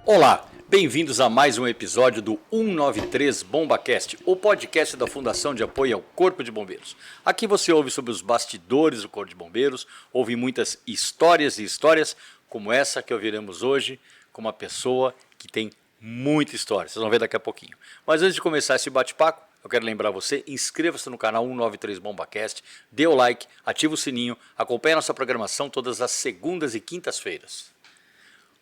Olá, bem-vindos a mais um episódio do 193 BombaCast, o podcast da Fundação de Apoio ao Corpo de Bombeiros. Aqui você ouve sobre os bastidores do Corpo de Bombeiros, ouve muitas histórias e histórias como essa que ouviremos hoje, com uma pessoa que tem muita história, vocês vão ver daqui a pouquinho. Mas antes de começar esse bate-papo, eu quero lembrar você, inscreva-se no canal 193 BombaCast, dê o like, ative o sininho, acompanhe a nossa programação todas as segundas e quintas-feiras.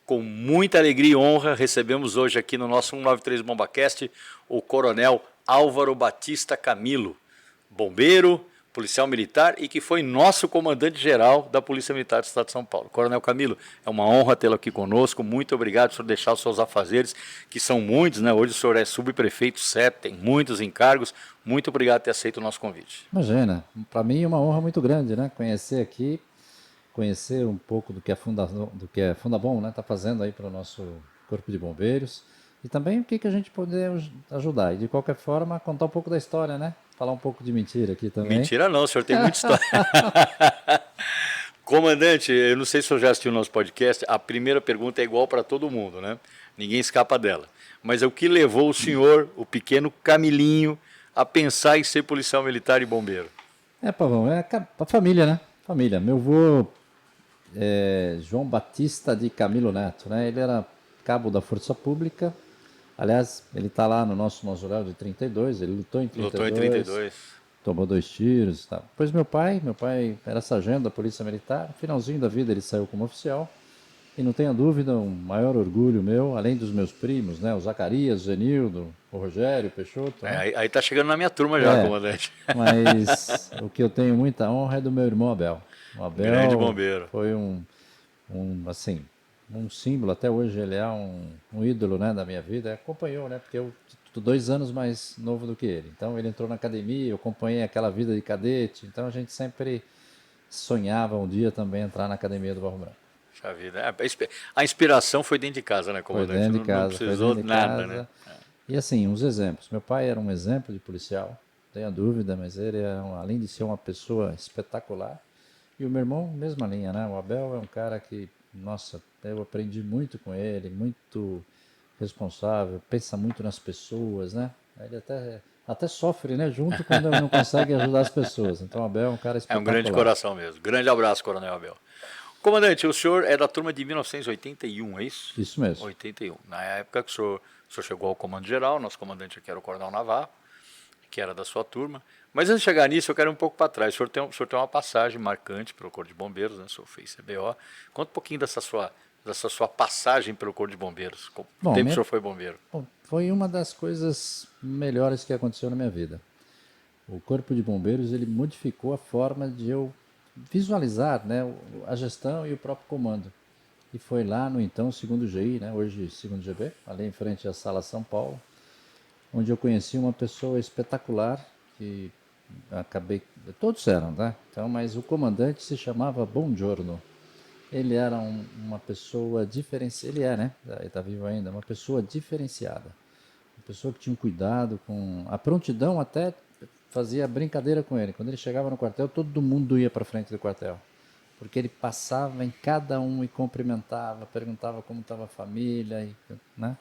Com muita alegria e honra, recebemos hoje aqui no nosso 193 BombaCast o Coronel Álvaro Batista Camilo, bombeiro, policial militar e que foi nosso comandante-geral da Polícia Militar do Estado de São Paulo. Coronel Camilo, é uma honra tê-lo aqui conosco, muito obrigado por deixar os seus afazeres, que são muitos, né? Hoje o senhor é subprefeito 7, tem muitos encargos, muito obrigado por ter aceito o nosso convite. Imagina, para mim é uma honra muito grande, né? Conhecer um pouco do que a Fundabom, né, está fazendo aí para o nosso Corpo de Bombeiros e também o que a gente poder ajudar. E de qualquer forma, contar um pouco da história, né? Falar um pouco de mentira aqui também. Mentira não, o senhor tem muita história. Comandante, eu não sei se o senhor já assistiu o nosso podcast, a primeira pergunta é igual para todo mundo, né? Ninguém escapa dela. Mas é o que levou o senhor, o pequeno Camilinho, a pensar em ser policial militar e bombeiro? Pavão, é a família, né? Família. Meu avô João Batista de Camilo Neto, né? Ele era cabo da Força Pública. Aliás, ele está lá no nosso mausoléu de 32, ele lutou em 32. Tomou 2 tiros e tal. Depois meu pai era sargento da Polícia Militar. No finalzinho da vida ele saiu como oficial. E não tenha dúvida, um maior orgulho meu, além dos meus primos, né? O Zacarias, o Zenildo, o Rogério, o Peixoto. Né? Aí tá chegando na minha turma já, comandante. Mas o que eu tenho muita honra é do meu irmão Abel. O Abel grande bombeiro. Foi um símbolo, até hoje ele é um ídolo, né, da minha vida. Acompanhou, né? Porque eu estou 2 anos mais novo do que ele. Então ele entrou na academia, eu acompanhei aquela vida de cadete. Então a gente sempre sonhava um dia também entrar na academia do Barro Branco. Puxa vida. A inspiração foi dentro de casa, né, comandante? Foi dentro de casa. Não precisou de nada, né? E assim, uns exemplos. Meu pai era um exemplo de policial, não tenha dúvida, mas ele é, além de ser uma pessoa espetacular. E o meu irmão, mesma linha, né? O Abel é um cara que, nossa, eu aprendi muito com ele, muito responsável, pensa muito nas pessoas, né? Ele até sofre, né? Junto quando não consegue ajudar as pessoas. Então o Abel é um cara espetacular. É um grande coração mesmo. Grande abraço, Coronel Abel. Comandante, o senhor é da turma de 1981, é isso? Isso mesmo. 81. Na época que o senhor chegou ao comando geral, nosso comandante aqui era o Coronel Navarro, que era da sua turma. Mas antes de chegar nisso, eu quero ir um pouco para trás. O senhor tem uma passagem marcante pelo Corpo de Bombeiros, né? O senhor fez CBO. Conta um pouquinho dessa sua passagem pelo Corpo de Bombeiros. Quanto tempo o senhor foi bombeiro? Bom, foi uma das coisas melhores que aconteceu na minha vida. O Corpo de Bombeiros, ele modificou a forma de eu visualizar, né, a gestão e o próprio comando. E foi lá no então 2º GI, né, hoje 2º GB, ali em frente à Sala São Paulo, onde eu conheci uma pessoa espetacular que todos eram, né? Então, mas o comandante se chamava Bongiorno. Ele era uma pessoa diferenciada, ele é, né? Ele está vivo ainda, uma pessoa diferenciada. Uma pessoa que tinha um cuidado com a prontidão, até fazia brincadeira com ele. Quando ele chegava no quartel, todo mundo ia para frente do quartel. Porque ele passava em cada um e cumprimentava, perguntava como estava a família, né?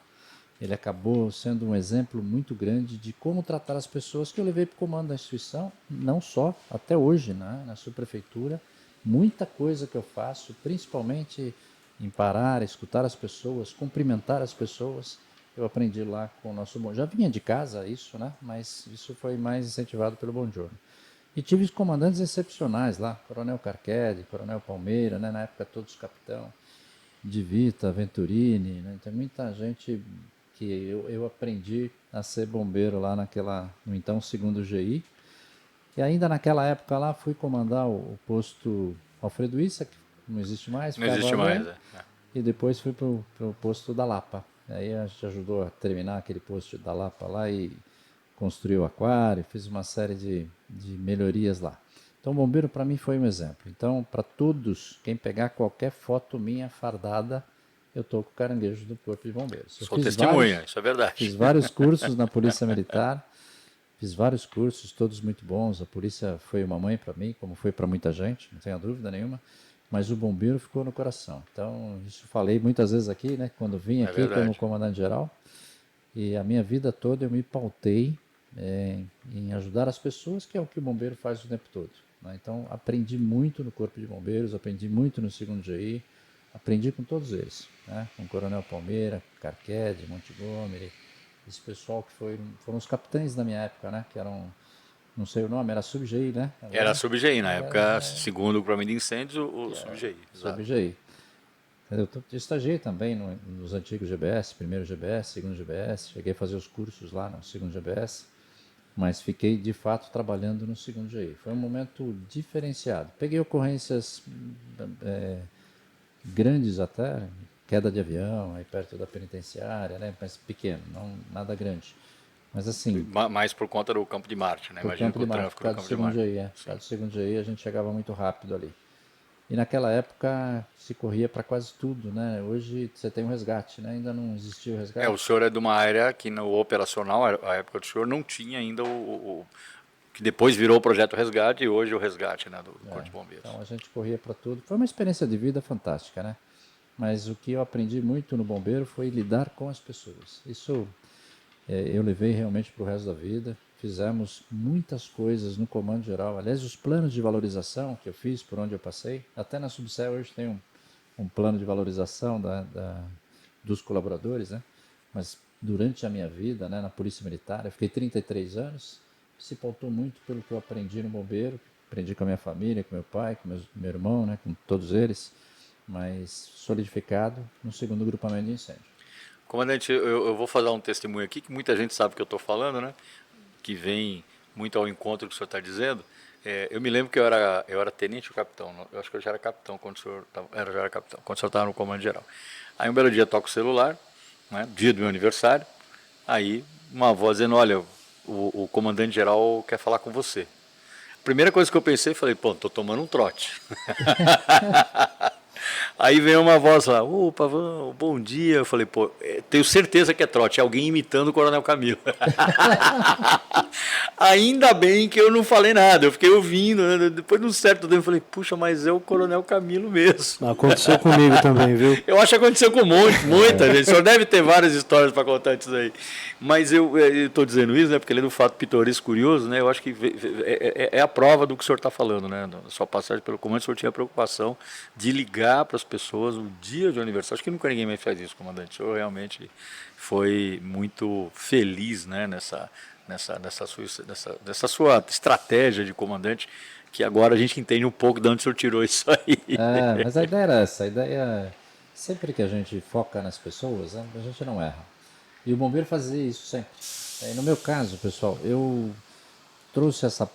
Ele acabou sendo um exemplo muito grande de como tratar as pessoas, que eu levei para o comando da instituição, não só, até hoje, né, na subprefeitura. Muita coisa que eu faço, principalmente em parar, escutar as pessoas, cumprimentar as pessoas, eu aprendi lá com o nosso Bongiorno. Já vinha de casa isso, né, mas isso foi mais incentivado pelo Bongiorno. E tive os comandantes excepcionais lá, Coronel Carquede, Coronel Palmeira, né, na época todos capitão, de Vita, Venturini, né, tem muita gente que eu aprendi a ser bombeiro lá no então 2º GI. E ainda naquela época lá fui comandar o posto Alfredo Issa, que não existe mais. Não existe mais, E depois fui para o posto da Lapa. Aí a gente ajudou a terminar aquele posto da Lapa lá e construiu o aquário, fiz uma série de melhorias lá. Então o bombeiro para mim foi um exemplo. Então para todos, quem pegar qualquer foto minha fardada, eu estou com o caranguejo do Corpo de Bombeiros. Sou testemunha, isso é verdade. Fiz vários cursos na Polícia Militar, fiz vários cursos, todos muito bons. A polícia foi uma mãe para mim, como foi para muita gente, não tenho dúvida nenhuma. mas o bombeiro ficou no coração. Então, isso falei muitas vezes aqui, né? Quando vim aqui como comandante-geral, e a minha vida toda eu me pautei em ajudar as pessoas, que é o que o bombeiro faz o tempo todo, né? Então, aprendi muito no Corpo de Bombeiros, aprendi muito no 2º GI, aprendi com todos eles, né? Com o Coronel Palmeira, Carquede, Montgomery, esse pessoal que foram os capitães da minha época, né? Que eram, não sei o nome, era Sub-GI, né? Agora, era Sub-GI, na época, segundo o Grupamento de Incêndios, o Sub-GI. Sub-GI. Eu estagiei também nos antigos GBS, primeiro GBS, segundo GBS, cheguei a fazer os cursos lá no 2º GBS, mas fiquei de fato trabalhando no 2º GI. Foi um momento diferenciado. Peguei ocorrências grandes até, queda de avião, aí perto da penitenciária, né? Mas pequeno, não nada grande. Mas assim, mais por conta do Campo de Marte, né? Imagina que o tráfego do Campo de Marte. Por causa do 2º GI a gente chegava muito rápido ali. E naquela época se corria para quase tudo, né? Hoje você tem um resgate, né? Ainda não existia o resgate. O senhor é de uma área que no operacional, a época do senhor, não tinha ainda que depois virou o projeto Resgate e hoje o Resgate, né, do Corpo de Bombeiros. Então a gente corria para tudo. Foi uma experiência de vida fantástica, né? Mas o que eu aprendi muito no bombeiro foi lidar com as pessoas. Isso eu levei realmente para o resto da vida. Fizemos muitas coisas no comando geral. Aliás, os planos de valorização que eu fiz por onde eu passei, até na Subcel hoje tem um plano de valorização dos colaboradores, né? Mas durante a minha vida, né, na Polícia Militar, eu fiquei 33 anos, se pautou muito pelo que eu aprendi no bombeiro, aprendi com a minha família, com meu pai, com meu irmão, né, com todos eles, mas solidificado no 2º Grupamento de Incêndio. Comandante, eu vou fazer um testemunho aqui, que muita gente sabe que eu estou falando, né? Que vem muito ao encontro do que o senhor está dizendo. Eu me lembro que eu era tenente ou capitão, eu acho que eu já era capitão quando o senhor estava no comando geral. Aí um belo dia toca o celular, né, dia do meu aniversário, aí uma voz dizendo, olha, o comandante geral quer falar com você. A primeira coisa que eu pensei, falei, pô, estou tomando um trote. Aí veio uma voz lá, ô Pavão, bom dia. Eu falei, pô, tenho certeza que é trote, é alguém imitando o Coronel Camilo. Ainda bem que eu não falei nada, eu fiquei ouvindo, né? Depois de um certo tempo eu falei, puxa, mas é o Coronel Camilo mesmo. Aconteceu comigo também, viu? Eu acho que aconteceu com muita gente, o senhor deve ter várias histórias para contar disso aí. Mas eu estou dizendo isso, né, porque além do fato pitoresco curioso, né, eu acho que é a prova do que o senhor está falando, né, da sua passagem pelo comando, o senhor tinha a preocupação de ligar para as pessoas no dia de aniversário. Acho que nunca ninguém mais faz isso, comandante. O senhor realmente foi muito feliz, né, nessa sua estratégia de comandante, que agora a gente entende um pouco de onde o senhor tirou isso aí. Mas a ideia era essa, a ideia sempre que a gente foca nas pessoas, né, a gente não erra. E o bombeiro fazia isso sempre. E no meu caso, pessoal, eu trouxe essa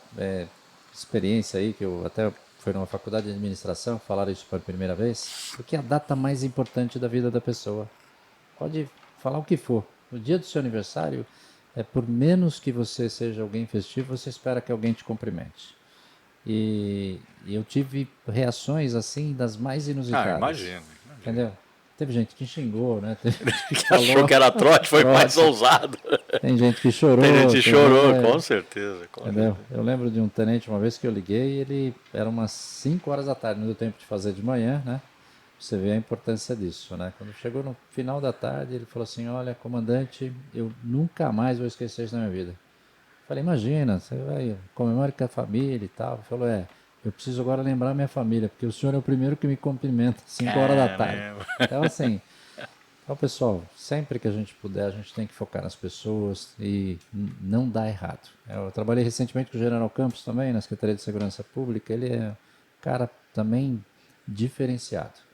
experiência aí, que eu até foi numa faculdade de administração, falaram isso pela primeira vez, porque é a data mais importante da vida da pessoa. Pode falar o que for. No dia do seu aniversário, por menos que você seja alguém festivo, você espera que alguém te cumprimente. E eu tive reações assim das mais inusitadas. Imagino. Entendeu? Teve gente que xingou, né? Teve gente que achou que era trote, foi mais ousado. Tem gente que chorou. Tem gente que chorou, com certeza. Entendeu? Eu lembro de um tenente uma vez que eu liguei, ele era umas 5 horas da tarde, não deu tempo de fazer de manhã, né? Você vê a importância disso, né? Quando chegou no final da tarde, ele falou assim, olha, comandante, eu nunca mais vou esquecer isso na minha vida. Eu falei, imagina, você vai comemorar com a família e tal. Ele falou, eu preciso agora lembrar minha família, porque o senhor é o primeiro que me cumprimenta 5 horas da tarde. Então, assim, pessoal, sempre que a gente puder, a gente tem que focar nas pessoas e não dar errado. Eu trabalhei recentemente com o General Campos também, na Secretaria de Segurança Pública. Ele é um cara também diferenciado.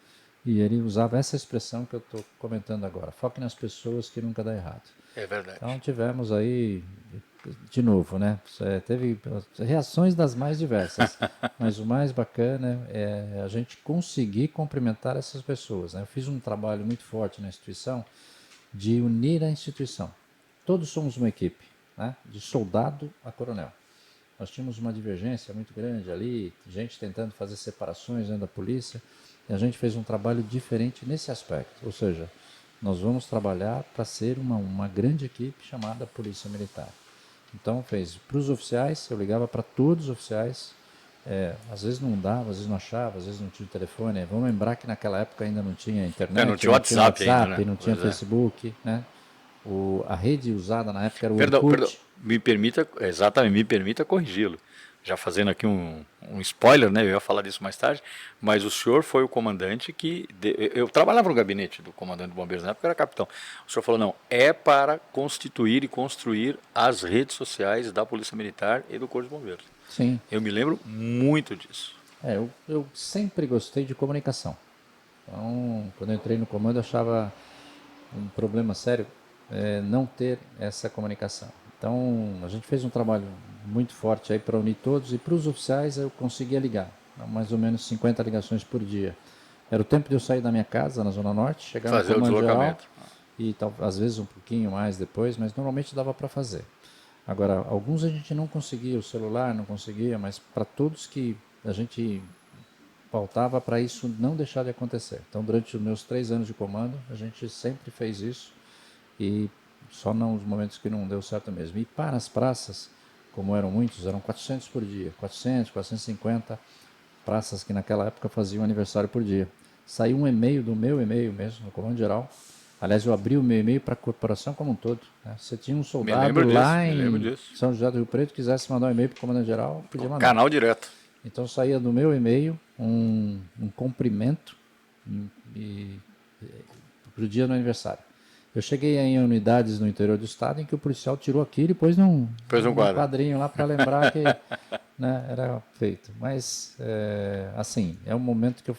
E ele usava essa expressão que eu estou comentando agora. Foque nas pessoas que nunca dá errado. É verdade. Então tivemos aí, de novo, né? Teve reações das mais diversas. Mas o mais bacana é a gente conseguir cumprimentar essas pessoas, né? Eu fiz um trabalho muito forte na instituição de unir a instituição. Todos somos uma equipe, né? De soldado a coronel. Nós tínhamos uma divergência muito grande ali, gente tentando fazer separações dentro da polícia. E a gente fez um trabalho diferente nesse aspecto, ou seja, nós vamos trabalhar para ser uma grande equipe chamada Polícia Militar. Então fez para os oficiais, eu ligava para todos os oficiais, Às vezes não dava, às vezes não achava, às vezes não tinha o telefone. Vamos lembrar que naquela época ainda não tinha internet, Não tinha WhatsApp ainda, né? não tinha Pois é. Facebook, né? A rede usada na época era o Perdão, Orkut. me permita corrigi-lo. Já fazendo aqui um spoiler, né? Eu ia falar disso mais tarde, mas o senhor foi o comandante eu trabalhava no gabinete do comandante de bombeiros na época, eu era capitão. O senhor falou, não, é para constituir e construir as redes sociais da Polícia Militar e do Corpo de Bombeiros. Sim. Eu me lembro muito disso. Eu sempre gostei de comunicação. Então, quando eu entrei no comando, eu achava um problema sério não ter essa comunicação. Então, a gente fez um trabalho muito forte aí para unir todos e para os oficiais eu conseguia ligar, mais ou menos 50 ligações por dia. Era o tempo de eu sair da minha casa na Zona Norte, chegar Fazer no o comando geral deslocamento. e às vezes um pouquinho mais depois, mas normalmente dava para fazer. Agora, alguns a gente não conseguia, o celular não conseguia, mas para todos que a gente pautava para isso não deixar de acontecer. Então, durante os meus 3 anos de comando, a gente sempre fez isso e só nos momentos que não deu certo mesmo. E para as praças, como eram muitos, eram 400 por dia, 400, 450 praças que naquela época faziam aniversário por dia. Saiu um e-mail do meu e-mail mesmo, no comando geral. Aliás, eu abri o meu e-mail para a corporação como um todo. Né? Você tinha um soldado lá me lembro em disso. São José do Rio Preto, quisesse mandar um e-mail para o comandante geral, podia mandar. Canal direto. Então saía do meu e-mail um cumprimento para o dia do aniversário. Eu cheguei em unidades no interior do estado em que o policial tirou aquilo e pôs num quadrinho lá para lembrar que né, era feito. Mas, assim, é um momento que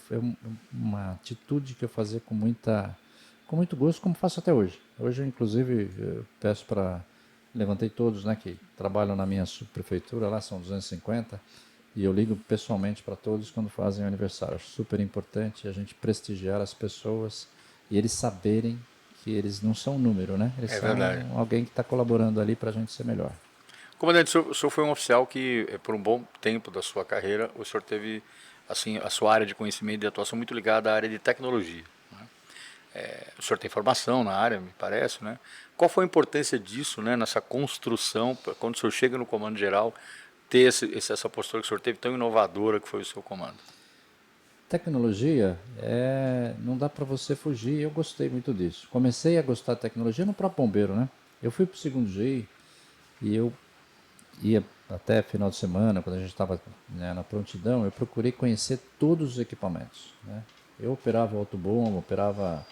uma atitude que eu fazia com muito gosto, como faço até hoje. Hoje, inclusive, eu peço para... Levantei todos, né, que trabalham na minha subprefeitura, lá são 250, e eu ligo pessoalmente para todos quando fazem o aniversário. Acho super importante a gente prestigiar as pessoas e eles saberem que eles não são um número, né? Eles são verdade. alguém que está colaborando ali para a gente ser melhor. Comandante, o senhor foi um oficial que, por um bom tempo da sua carreira, o senhor teve assim, a sua área de conhecimento e de atuação muito ligada à área de tecnologia. Né? O senhor tem formação na área, me parece, né? Qual foi a importância disso, né, nessa construção, quando o senhor chega no comando geral, ter essa postura que o senhor teve tão inovadora que foi o seu comando? Tecnologia, não dá para você fugir, eu gostei muito disso. Comecei a gostar de tecnologia no próprio bombeiro, né? Eu fui para o 2º GI e eu ia até final de semana, quando a gente estava na prontidão, eu procurei conhecer todos os equipamentos. Né? Eu operava o autobomba, operava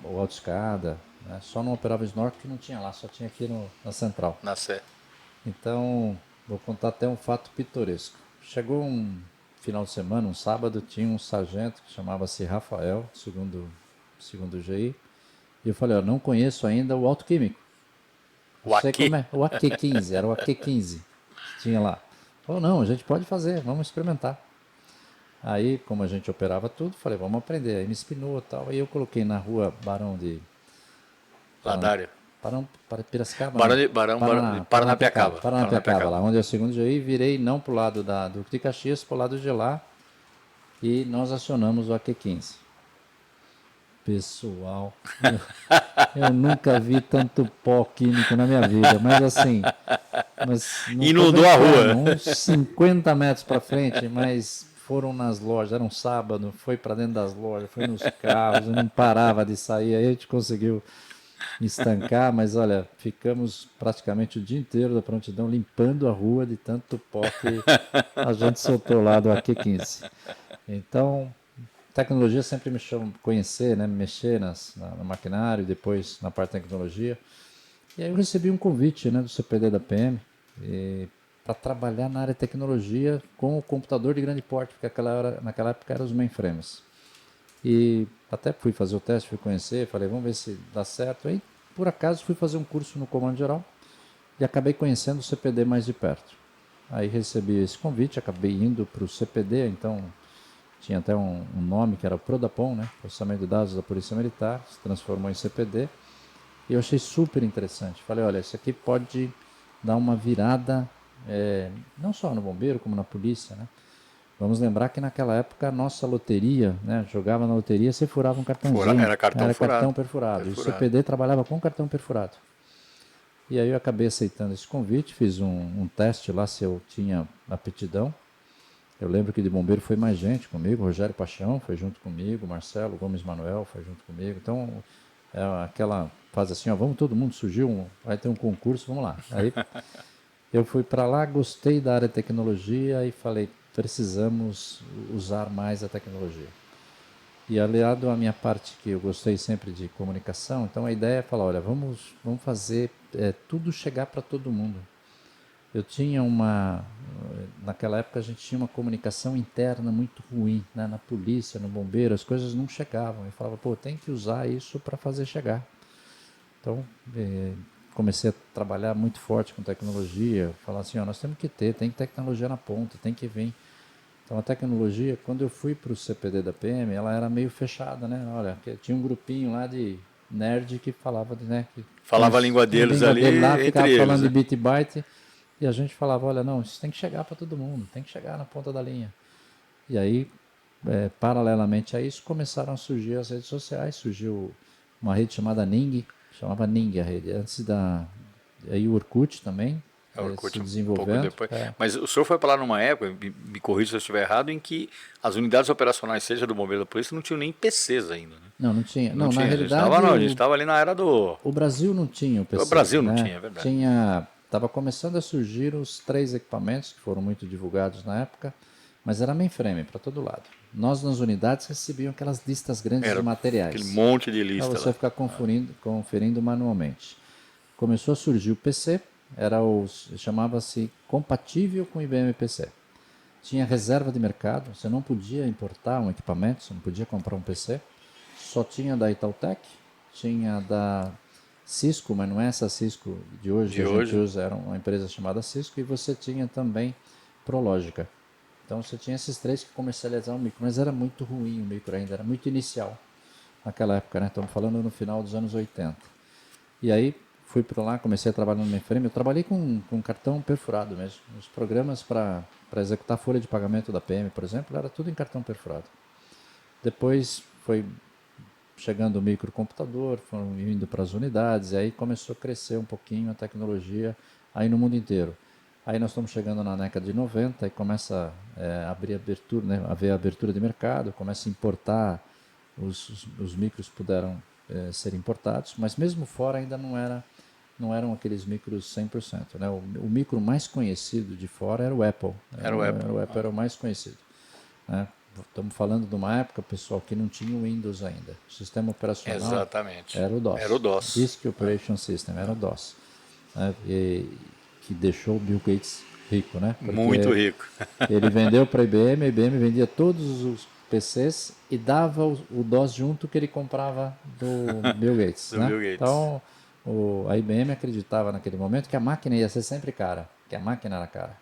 o autoescada, né? Só não operava snorkel que não tinha lá, só tinha aqui na central. Na Sé. Então, vou contar até um fato pitoresco. Chegou um final de semana, um sábado, tinha um sargento que chamava-se Rafael, segundo GI, e eu falei, ó, não conheço ainda o autoquímico. O aqui? O AQ15, era o AQ15 que tinha lá. Falou, não, a gente pode fazer, vamos experimentar. Aí, como a gente operava tudo, falei, vamos aprender. Aí me espinou e tal. Aí eu coloquei na rua Barão de... Ladário. Piracicaba. Paranapiacaba. Lá onde é o 2º GI, virei não para o lado do de Caxias, para o lado de lá. E nós acionamos o AQ15. Pessoal, eu nunca vi tanto pó químico na minha vida, mas assim, Inundou a rua. Uns 50 metros para frente, mas foram nas lojas, era um sábado, foi para dentro das lojas, foi nos carros, não parava de sair, aí a gente conseguiu estancar, mas olha, ficamos praticamente o dia inteiro da prontidão limpando a rua de tanto pó que a gente soltou lá do AQ15. Então, tecnologia sempre me chama conhecer, né, mexer no maquinário, depois na parte de tecnologia. E aí eu recebi um convite, né, do CPD da PM para trabalhar na área de tecnologia com o computador de grande porte, porque naquela época eram os mainframes. E até fui fazer o teste, fui conhecer, falei, vamos ver se dá certo. Aí, por acaso, fui fazer um curso no Comando Geral e acabei conhecendo o CPD mais de perto. Aí recebi esse convite, acabei indo para o CPD, então tinha até um nome que era o Prodapom, né? Processamento de dados da Polícia Militar, se transformou em CPD. E eu achei super interessante. Falei, olha, isso aqui pode dar uma virada, não só no bombeiro, como na polícia, né? Vamos lembrar que naquela época a nossa loteria, né, jogava na loteria, você furava um cartãozinho. Era cartão perfurado. E o CPD trabalhava com cartão perfurado. E aí eu acabei aceitando esse convite, fiz um teste lá se eu tinha aptidão. Eu lembro que de bombeiro foi mais gente comigo, Rogério Paixão foi junto comigo, Marcelo Gomes Manuel foi junto comigo. Então, é aquela fase assim, ó, vamos todo mundo, vai ter um concurso, vamos lá. Aí eu fui para lá, gostei da área de tecnologia e falei, precisamos usar mais a tecnologia. E aliado à minha parte que eu gostei sempre de comunicação, então a ideia é falar, olha, vamos fazer tudo chegar para todo mundo. Eu tinha naquela época a gente tinha uma comunicação interna muito ruim, né? Na polícia, no bombeiro, as coisas não chegavam. Eu falava, pô, tem que usar isso para fazer chegar. Então, comecei a trabalhar muito forte com tecnologia, falar assim, ó, nós temos que tem tecnologia na ponta, tem que vir. Então a tecnologia, quando eu fui para o CPD da PM, ela era meio fechada, né? Olha, tinha um grupinho lá de nerd que falava, né? Falava a língua deles ali, lá, ficava entre falando eles, de bit byte, e a gente falava, olha, não, isso tem que chegar para todo mundo, tem que chegar na ponta da linha. E aí, paralelamente a isso, começaram a surgir as redes sociais, surgiu uma rede chamada Ning, chamava Ning a rede, aí o Orkut também, Orkut se um desenvolvendo. pouco depois. Mas o senhor foi para lá numa época, me corrija se eu estiver errado, em que as unidades operacionais, seja do Bombeiro da Polícia, não tinham nem PCs ainda, né? Não tinha. Não Na tinha, realidade. a gente estava ali na era do... O Brasil não tinha o PC. O Brasil não né? tinha, é verdade. Estava começando a surgir os 3 equipamentos que foram muito divulgados na época, mas era mainframe para todo lado. Nós nas unidades recebíamos aquelas listas grandes de materiais. Aquele monte de lista. Para você ficar conferindo manualmente. Começou a surgir o PC, chamava-se compatível com o IBM PC. Tinha reserva de mercado, você não podia importar um equipamento, você não podia comprar um PC. Só tinha da Itautec, tinha da Cisco, mas não é essa Cisco de hoje que a gente usa, era uma empresa chamada Cisco, e você tinha também Prológica. Então você tinha esses 3 que comercializavam o micro, mas era muito ruim o micro ainda, era muito inicial naquela época, né? Estamos falando no final dos anos 80. E aí fui para lá, comecei a trabalhar no mainframe, eu trabalhei com cartão perfurado mesmo. Os programas para executar a folha de pagamento da PM, por exemplo, era tudo em cartão perfurado. Depois foi chegando o microcomputador, foram indo para as unidades, e aí começou a crescer um pouquinho a tecnologia aí no mundo inteiro. Aí nós estamos chegando na década de 90 e começa a abrir abertura, né, a haver abertura de mercado, começa a importar, os micros puderam ser importados, mas mesmo fora ainda não eram aqueles micros 100%. Né? O micro mais conhecido de fora era o Apple. O Apple era o mais conhecido. Né? Estamos falando de uma época, pessoal, que não tinha o Windows ainda. O sistema operacional era o DOS. Era o DOS. Disk Operation System, era o DOS. Né? Que deixou o Bill Gates rico, né? Porque muito rico. Ele vendeu para a IBM vendia todos os PCs e dava o DOS junto que ele comprava do Bill Gates. do né? Bill Gates. Então, a IBM acreditava naquele momento que a máquina ia ser sempre cara, que a máquina era cara.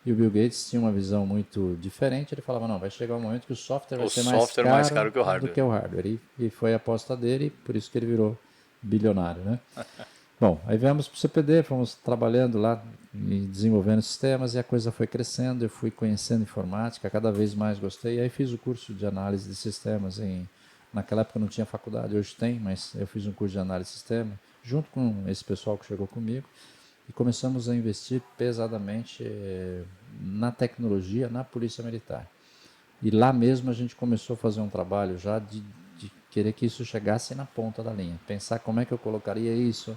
E o Bill Gates tinha uma visão muito diferente, ele falava, não, vai chegar um momento que o software vai ser mais caro que o hardware. Do que o hardware. E foi a aposta dele, por isso que ele virou bilionário, né? Bom, aí viemos para o CPD, fomos trabalhando lá e desenvolvendo sistemas e a coisa foi crescendo, eu fui conhecendo informática, cada vez mais gostei, aí fiz o curso de análise de sistemas, naquela época não tinha faculdade, hoje tem, mas eu fiz um curso de análise de sistema, junto com esse pessoal que chegou comigo, e começamos a investir pesadamente na tecnologia, na Polícia Militar. E lá mesmo a gente começou a fazer um trabalho já de querer que isso chegasse na ponta da linha, pensar como é que eu colocaria isso.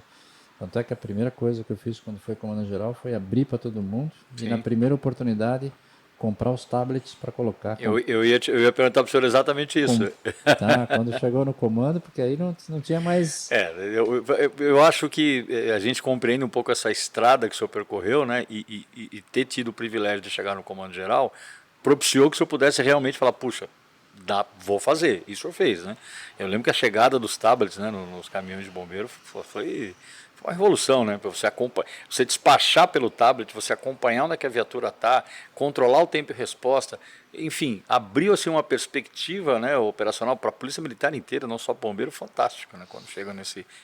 Tanto é que a primeira coisa que eu fiz quando foi comandante-geral foi abrir para todo mundo. Sim. E na primeira oportunidade comprar os tablets para colocar. Eu ia perguntar para o senhor exatamente isso. Quando chegou no comando, porque aí não tinha mais... Eu acho que a gente compreende um pouco essa estrada que o senhor percorreu, né? E ter tido o privilégio de chegar no comando-geral propiciou que o senhor pudesse realmente falar, puxa, vou fazer. Isso o senhor fez, né? Eu lembro que a chegada dos tablets, né, nos caminhões de bombeiro foi uma revolução, né? Para você despachar pelo tablet, você acompanhar onde é que a viatura está, controlar o tempo de resposta, enfim, abriu assim uma perspectiva, né, operacional para a Polícia Militar inteira, não só bombeiro, fantástico, né?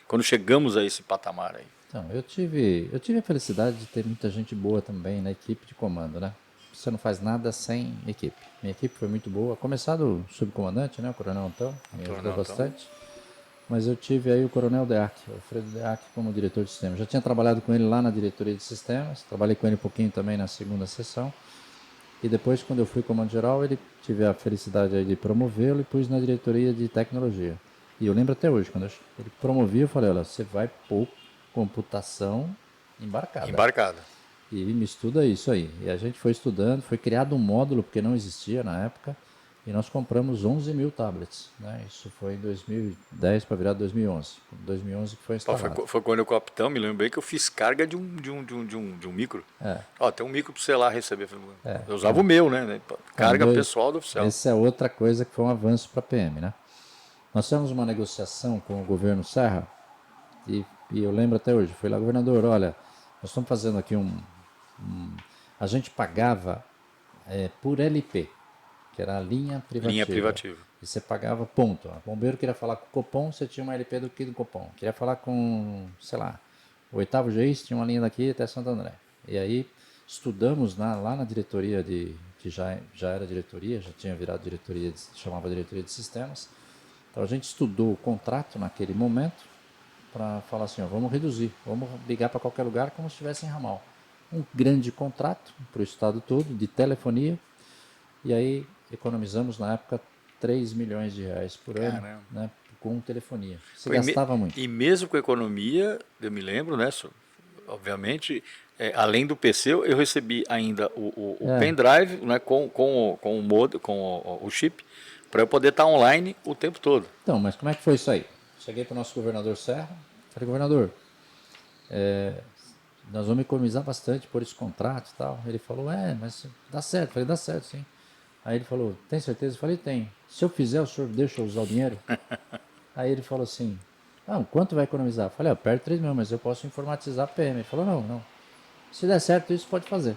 Quando chegamos a esse patamar aí. Então, eu tive a felicidade de ter muita gente boa também na equipe de comando, né? Você não faz nada sem equipe. Minha equipe foi muito boa, começar do subcomandante, né, o Coronel Antão, me ajudou bastante. mas eu tive aí o Coronel Deac, o Alfredo Deac, como diretor de sistemas. Já tinha trabalhado com ele lá na diretoria de sistemas, trabalhei com ele um pouquinho também na segunda sessão. E depois, quando eu fui comando-geral, ele tive a felicidade aí de promovê-lo e pus na diretoria de tecnologia. E eu lembro até hoje, quando ele promovia, eu falei, olha, você vai pôr computação embarcada. Embarcada. E me estuda isso aí. E a gente foi estudando, foi criado um módulo, porque não existia na época, e nós compramos 11 mil tablets. Né? Isso foi em 2010 para virar 2011. 2011 que foi Pô, instalado. foi quando eu capitão, me lembro bem que eu fiz carga de um micro. Ó, tem um micro para você lá receber. Eu usava o meu, né? Carga pessoal do oficial. Essa é outra coisa que foi um avanço para a PM, né? Nós tivemos uma negociação com o governo Serra, e eu lembro até hoje, foi lá, governador, olha, nós estamos fazendo aqui a gente pagava por LP, que era a linha privativa. Linha privativa. E você pagava ponto. O bombeiro queria falar com o Copom, você tinha uma LP do que do Copom. Queria falar com, sei lá, o 8º GIS, tinha uma linha daqui até Santo André. E aí estudamos lá na diretoria que já era diretoria, já tinha virado diretoria, chamava diretoria de sistemas. Então a gente estudou o contrato naquele momento para falar assim, ó, vamos reduzir, vamos ligar para qualquer lugar como se estivesse em ramal. Um grande contrato para o estado todo de telefonia, e aí economizamos na época 3 milhões de reais por ano, né, com telefonia. Você gastava muito. E mesmo com a economia, eu me lembro, né, obviamente, além do PC, eu recebi ainda o pendrive, né, com o chip, para eu poder estar online o tempo todo. Então, mas como é que foi isso aí? Cheguei para o nosso governador Serra, falei, governador, nós vamos economizar bastante por esse contrato e tal. Ele falou, mas dá certo. Eu falei, dá certo, sim. Aí ele falou, tem certeza? Eu falei, tem. Se eu fizer, o senhor deixa eu usar o dinheiro? Aí ele falou assim, não, quanto vai economizar? Eu falei, perto de 3 mil, mas eu posso informatizar a PM. Ele falou, não. Se der certo, isso pode fazer.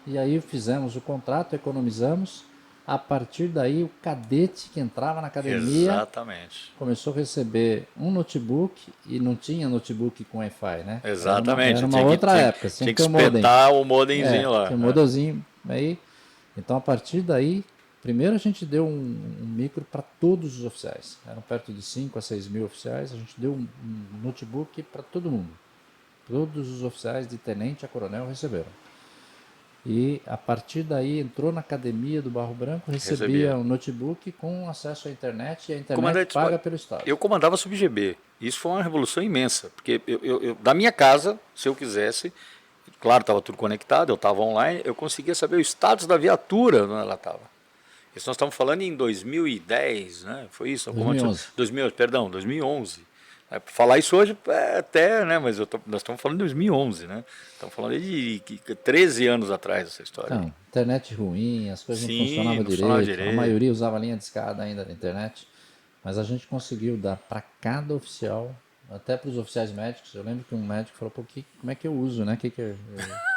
E aí fizemos o contrato, economizamos. A partir daí, o cadete que entrava na academia Exatamente. começou a receber um notebook, e não tinha notebook com Wi-Fi, né? Exatamente. Era uma outra época. Tinha que espetar o modemzinho lá. Tinha um modemzinho aí. Então, a partir daí, primeiro a gente deu um micro para todos os oficiais. Eram perto de 5 a 6 mil oficiais. A gente deu um notebook para todo mundo. Todos os oficiais, de tenente a coronel, receberam. E a partir daí entrou na academia do Barro Branco, recebia um notebook com acesso à internet, e a internet paga pelo Estado. Eu comandava sub-GB. Isso foi uma revolução imensa, porque da minha casa, se eu quisesse, claro, estava tudo conectado, eu estava online, eu conseguia saber o status da viatura onde ela estava. Isso nós estamos falando em 2010, né? Foi isso? 2011. 2011. Falar isso hoje até, né? Mas nós estamos falando de 2011, né? Estamos falando de 13 anos atrás essa história. Não, internet ruim, as coisas não funcionavam direito. A maioria usava linha de escada ainda da internet. Mas a gente conseguiu dar para cada oficial, até para os oficiais médicos. Eu lembro que um médico falou, como é que eu uso, né? Que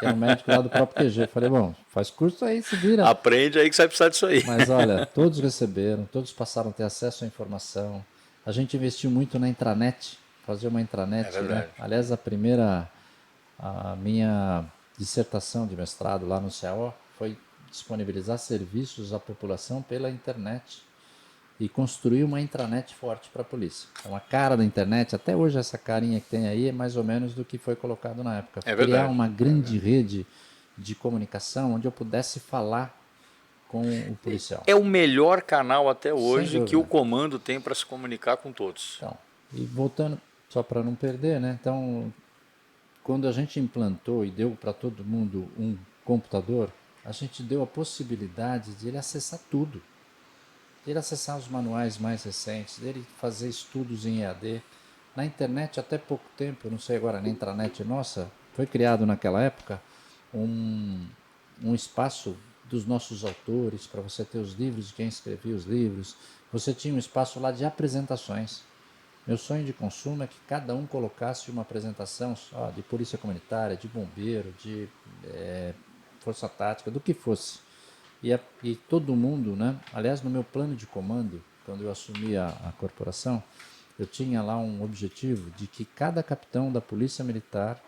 era um médico lá do próprio QG. Eu falei, bom, faz curso aí, se vira. Aprende aí que você vai precisar disso aí. Mas olha, todos receberam, todos passaram a ter acesso à informação. A gente investiu muito na intranet, fazer uma intranet, né? Aliás, a minha dissertação de mestrado lá no CAO foi disponibilizar serviços à população pela internet e construir uma intranet forte para a polícia. Então, a cara da internet, até hoje essa carinha que tem aí, é mais ou menos do que foi colocado na época. Criar uma grande rede de comunicação onde eu pudesse falar com o policial. É o melhor canal até hoje que o comando tem para se comunicar com todos. Então, e voltando, só para não perder, né? Então, quando a gente implantou e deu para todo mundo um computador, a gente deu a possibilidade de ele acessar tudo. De ele acessar os manuais mais recentes, dele fazer estudos em EAD. Na internet, até pouco tempo, eu não sei agora, na intranet nossa, foi criado naquela época um espaço dos nossos autores, para você ter os livros de quem escrevia os livros. Você tinha um espaço lá de apresentações. Meu sonho de consumo é que cada um colocasse uma apresentação de polícia comunitária, de bombeiro, de força tática, do que fosse. E todo mundo, né? Aliás, no meu plano de comando, quando eu assumi a corporação, eu tinha lá um objetivo de que cada capitão da Polícia Militar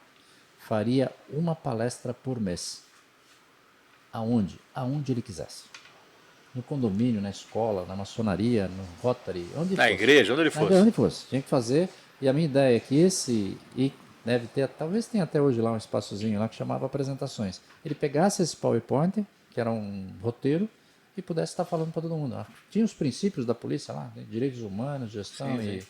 faria uma palestra por mês. Aonde ele quisesse. no condomínio, na escola, na maçonaria, no Rotary, onde Na fosse. igreja, onde ele fosse. Onde fosse, tinha que fazer. E a minha ideia é que e deve ter, talvez tenha até hoje lá um espaçozinho lá que chamava apresentações. Ele pegasse esse PowerPoint, que era um roteiro, e pudesse estar falando para todo mundo. Tinha os princípios da polícia lá, né? Direitos humanos, gestão Sim.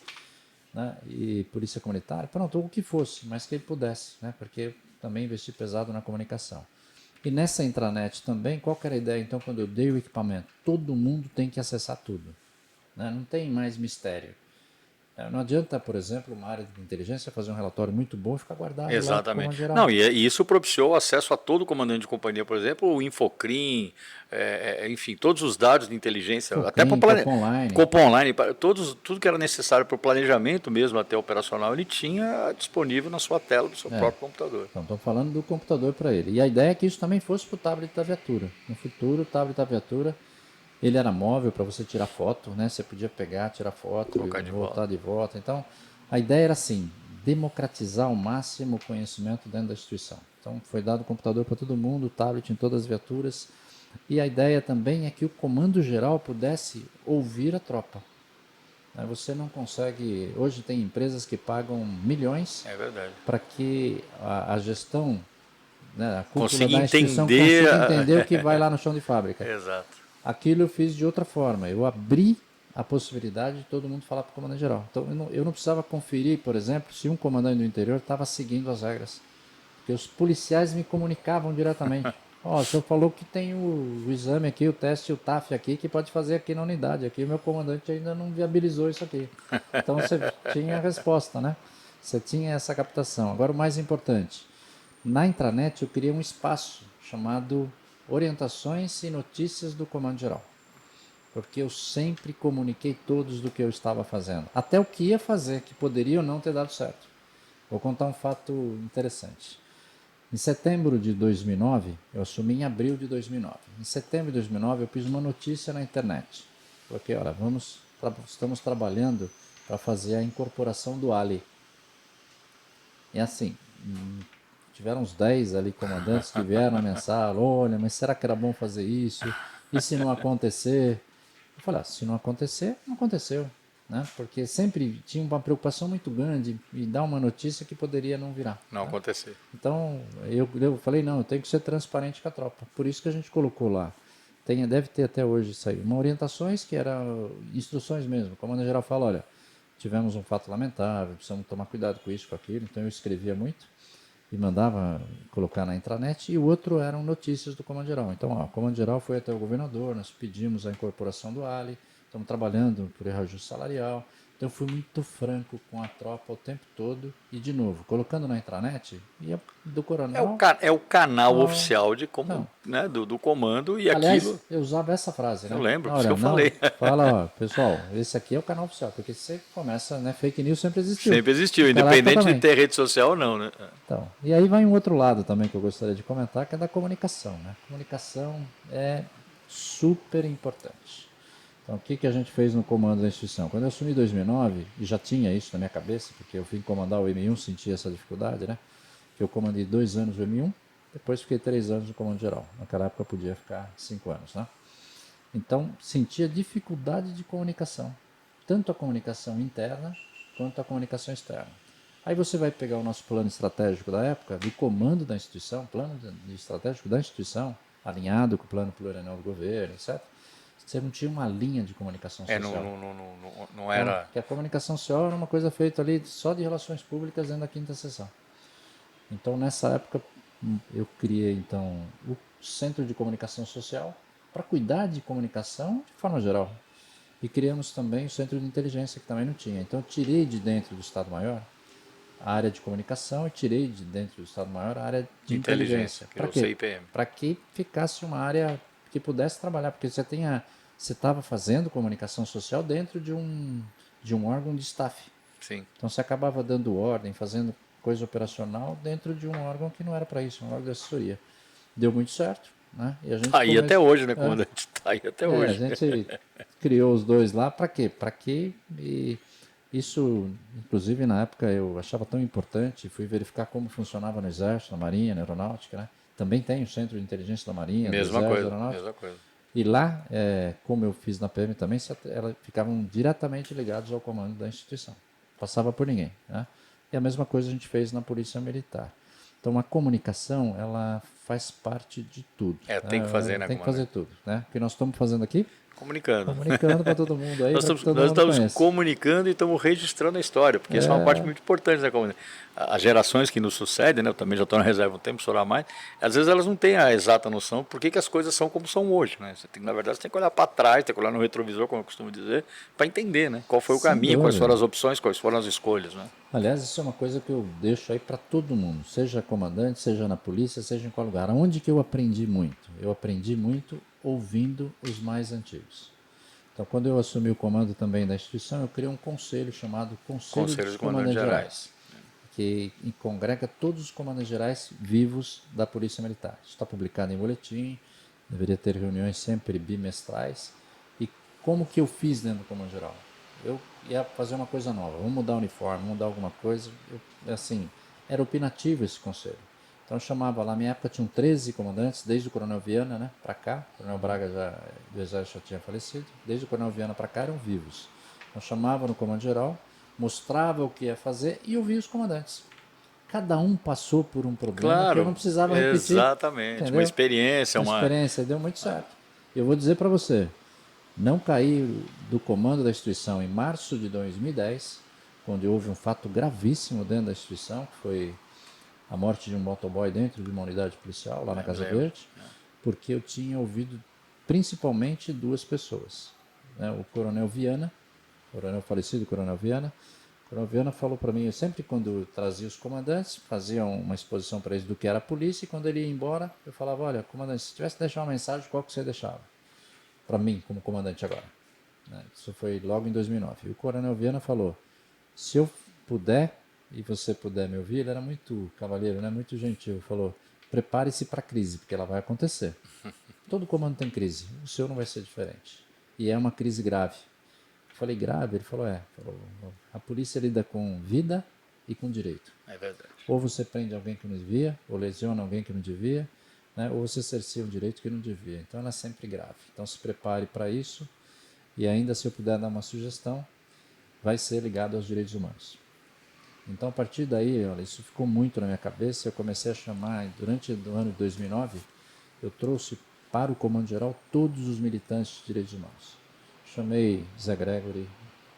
e polícia comunitária, pronto, o que fosse, mas que ele pudesse, né? Porque também investi pesado na comunicação. E nessa intranet também, qual que era a ideia? Então, quando eu dei o equipamento, todo mundo tem que acessar tudo, né? Não tem mais mistério. Não adianta, por exemplo, uma área de inteligência fazer um relatório muito bom e ficar guardado lá no Exatamente. comando geral. Não, e isso propiciou acesso a todo comandante de companhia, por exemplo, o Infocrim, enfim, todos os dados de inteligência, até para o Copa Online. Copa Online, tudo que era necessário para o planejamento mesmo, até operacional, ele tinha disponível na sua tela do seu próprio computador. Então, estou falando do computador para ele. E a ideia é que isso também fosse para o tablet da viatura. No futuro, o tablet da viatura, ele era móvel para você tirar foto, né? Você podia pegar, tirar foto e voltar de volta. Então, a ideia era assim, democratizar ao máximo o conhecimento dentro da instituição. Então, foi dado o computador para todo mundo, o tablet em todas as viaturas. E a ideia também é que o comando geral pudesse ouvir a tropa. Você não consegue... Hoje tem empresas que pagam milhões para que a gestão, né, a cúpula da instituição consiga entender o que vai lá no chão de fábrica. Exato. Aquilo eu fiz de outra forma. Eu abri a possibilidade de todo mundo falar para o comandante geral. Então eu não precisava conferir, por exemplo, se um comandante do interior estava seguindo as regras. Porque os policiais me comunicavam diretamente. O senhor falou que tem o exame aqui, o teste, o TAF aqui, que pode fazer aqui na unidade. Aqui o meu comandante ainda não viabilizou isso aqui. Então você tinha a resposta, né? Você tinha essa captação. Agora o mais importante, na intranet eu criei um espaço chamado Orientações e Notícias do Comando Geral. Porque eu sempre comuniquei todos do que eu estava fazendo. Até o que ia fazer, que poderia ou não ter dado certo. Vou contar um fato interessante. Em setembro de 2009, eu assumi em abril de 2009. Em setembro de 2009, eu fiz uma notícia na internet. Porque, olha, estamos trabalhando para fazer a incorporação do Ali. E assim, tiveram uns 10 ali comandantes que vieram a mensagem, olha, mas será que era bom fazer isso? E se não acontecer? Eu falei, se não acontecer, não aconteceu. Né? Porque sempre tinha uma preocupação muito grande em dar uma notícia que poderia não virar. Não acontecer. Então, eu falei, não, eu tenho que ser transparente com a tropa. Por isso que a gente colocou lá. Deve ter até hoje isso aí. Uma orientações que eram instruções mesmo. O comandante-geral fala, olha, tivemos um fato lamentável, precisamos tomar cuidado com isso, com aquilo. Então eu escrevia muito e mandava colocar na intranet. E o outro eram notícias do comando-geral. Então, o comando-geral foi até o governador, nós pedimos a incorporação do Ali, estamos trabalhando por reajuste salarial. Então, eu fui muito franco com a tropa o tempo todo. E, de novo, colocando na intranet, ia do coronel... É o canal oficial de né, do comando e aliás, aquilo... eu usava essa frase, né? Eu lembro, isso que eu falei. Fala, pessoal, esse aqui é o canal oficial. Porque você começa, né? Fake news sempre existiu. Sempre existiu, independente de ter rede social ou não, né? Então, e aí vai um outro lado também que eu gostaria de comentar, que é da comunicação, né? Comunicação é super importante. Então, o que a gente fez no comando da instituição? Quando eu assumi em 2009, e já tinha isso na minha cabeça, porque eu vim comandar o M1, senti essa dificuldade, né? Que eu comandei 2 anos o M1, depois fiquei 3 anos no comando geral. Naquela época eu podia ficar 5 anos, né? Então, sentia dificuldade de comunicação, tanto a comunicação interna quanto a comunicação externa. Aí você vai pegar o nosso plano estratégico da época, do comando da instituição, plano estratégico da instituição, alinhado com o plano plurianual do governo, etc. Você não tinha uma linha de comunicação social. Não era... Porque a comunicação social era uma coisa feita ali só de relações públicas dentro da 5ª seção. Então, nessa época, eu criei então o Centro de Comunicação Social para cuidar de comunicação de forma geral. E criamos também o Centro de Inteligência, que também não tinha. Então, eu tirei de dentro do Estado-Maior a área de comunicação e tirei de dentro do Estado-Maior a área de inteligência. Para quê? Para que ficasse uma área que pudesse trabalhar, porque você estava fazendo comunicação social dentro de um órgão de staff. Sim. Então você acabava dando ordem, fazendo coisa operacional dentro de um órgão que não era para isso, um órgão de assessoria. Deu muito certo, né? E a gente aí até hoje, né, comandante? Está aí até hoje. A gente criou os dois lá para quê? Para que isso, inclusive na época eu achava tão importante, fui verificar como funcionava no Exército, na Marinha, na Aeronáutica, né? Também tem o Centro de Inteligência da Marinha, Mesma do Exército, coisa, da Aeronáutica. mesma coisa. E lá, como eu fiz na PM também, elas ficavam diretamente ligados ao comando da instituição. Passava por ninguém. Né? E a mesma coisa a gente fez na Polícia Militar. Então, a comunicação, ela faz parte de tudo. Tem que fazer, né, Tem que comandante? fazer tudo. Né? O que nós estamos fazendo aqui? Comunicando. Comunicando para todo mundo aí, para que todo Nós mundo estamos conheça. comunicando e estamos registrando a história, porque isso é uma parte muito importante da comunidade. As gerações que nos sucedem, né, eu também já estou na reserva um tempo, estourar mais, às vezes elas não têm a exata noção por que as coisas são como são hoje. Né? Na verdade, você tem que olhar para trás, tem que olhar no retrovisor, como eu costumo dizer, para entender, né, qual foi o Sem caminho, quais dúvida. foram as opções, quais foram as escolhas. Né? Aliás, isso é uma coisa que eu deixo aí para todo mundo, seja comandante, seja na polícia, seja em qual lugar. Onde que eu aprendi muito? Eu aprendi muito ouvindo os mais antigos. Então, quando eu assumi o comando também da instituição, eu criei um conselho chamado Conselho dos Comandantes Gerais, que congrega todos os comandantes gerais vivos da Polícia Militar. Isso está publicado em boletim, deveria ter reuniões sempre bimestrais. E como que eu fiz dentro do comando geral? Eu ia fazer uma coisa nova, vamos mudar o uniforme, mudar alguma coisa. Assim, era opinativo esse conselho. Então eu chamava lá, na minha época tinham 13 comandantes, desde o Coronel Viana, né, para cá. O Coronel Braga do Exército já tinha falecido. Desde o Coronel Viana para cá eram vivos. Eu chamava no comando geral, mostrava o que ia fazer e ouvia os comandantes. Cada um passou por um problema que eu não precisava repetir. Exatamente, Entendeu? uma experiência. Uma experiência, deu muito certo. Eu vou dizer para você, não caí do comando da instituição em março de 2010, quando houve um fato gravíssimo dentro da instituição, que foi a morte de um motoboy dentro de uma unidade policial, lá na Casa Verde, porque eu tinha ouvido principalmente duas pessoas. Né? O Coronel Viana, falecido Coronel Viana. O Coronel Viana falou para mim, eu sempre quando eu trazia os comandantes, fazia uma exposição para eles do que era a polícia, e quando ele ia embora, eu falava, olha, comandante, se tivesse que deixar uma mensagem, qual que você deixava? Para mim, como comandante agora. Isso foi logo em 2009. E o Coronel Viana falou, se eu puder, e você puder me ouvir, ele era muito cavalheiro, né? Muito gentil. Falou, prepare-se para a crise, porque ela vai acontecer. Todo comando tem crise, o seu não vai ser diferente. E é uma crise grave. Eu falei, grave? Ele falou, Falou, a polícia lida com vida e com direito. É verdade. Ou você prende alguém que não devia, ou lesiona alguém que não devia, né? Ou você cerceia um direito que não devia. Então ela é sempre grave. Então se prepare para isso. E ainda, se eu puder dar uma sugestão, vai ser ligado aos direitos humanos. Então, a partir daí, olha, isso ficou muito na minha cabeça. Eu comecei a chamar, durante o ano de 2009, eu trouxe para o Comando Geral todos os militantes de direitos humanos. Chamei Zé Gregory,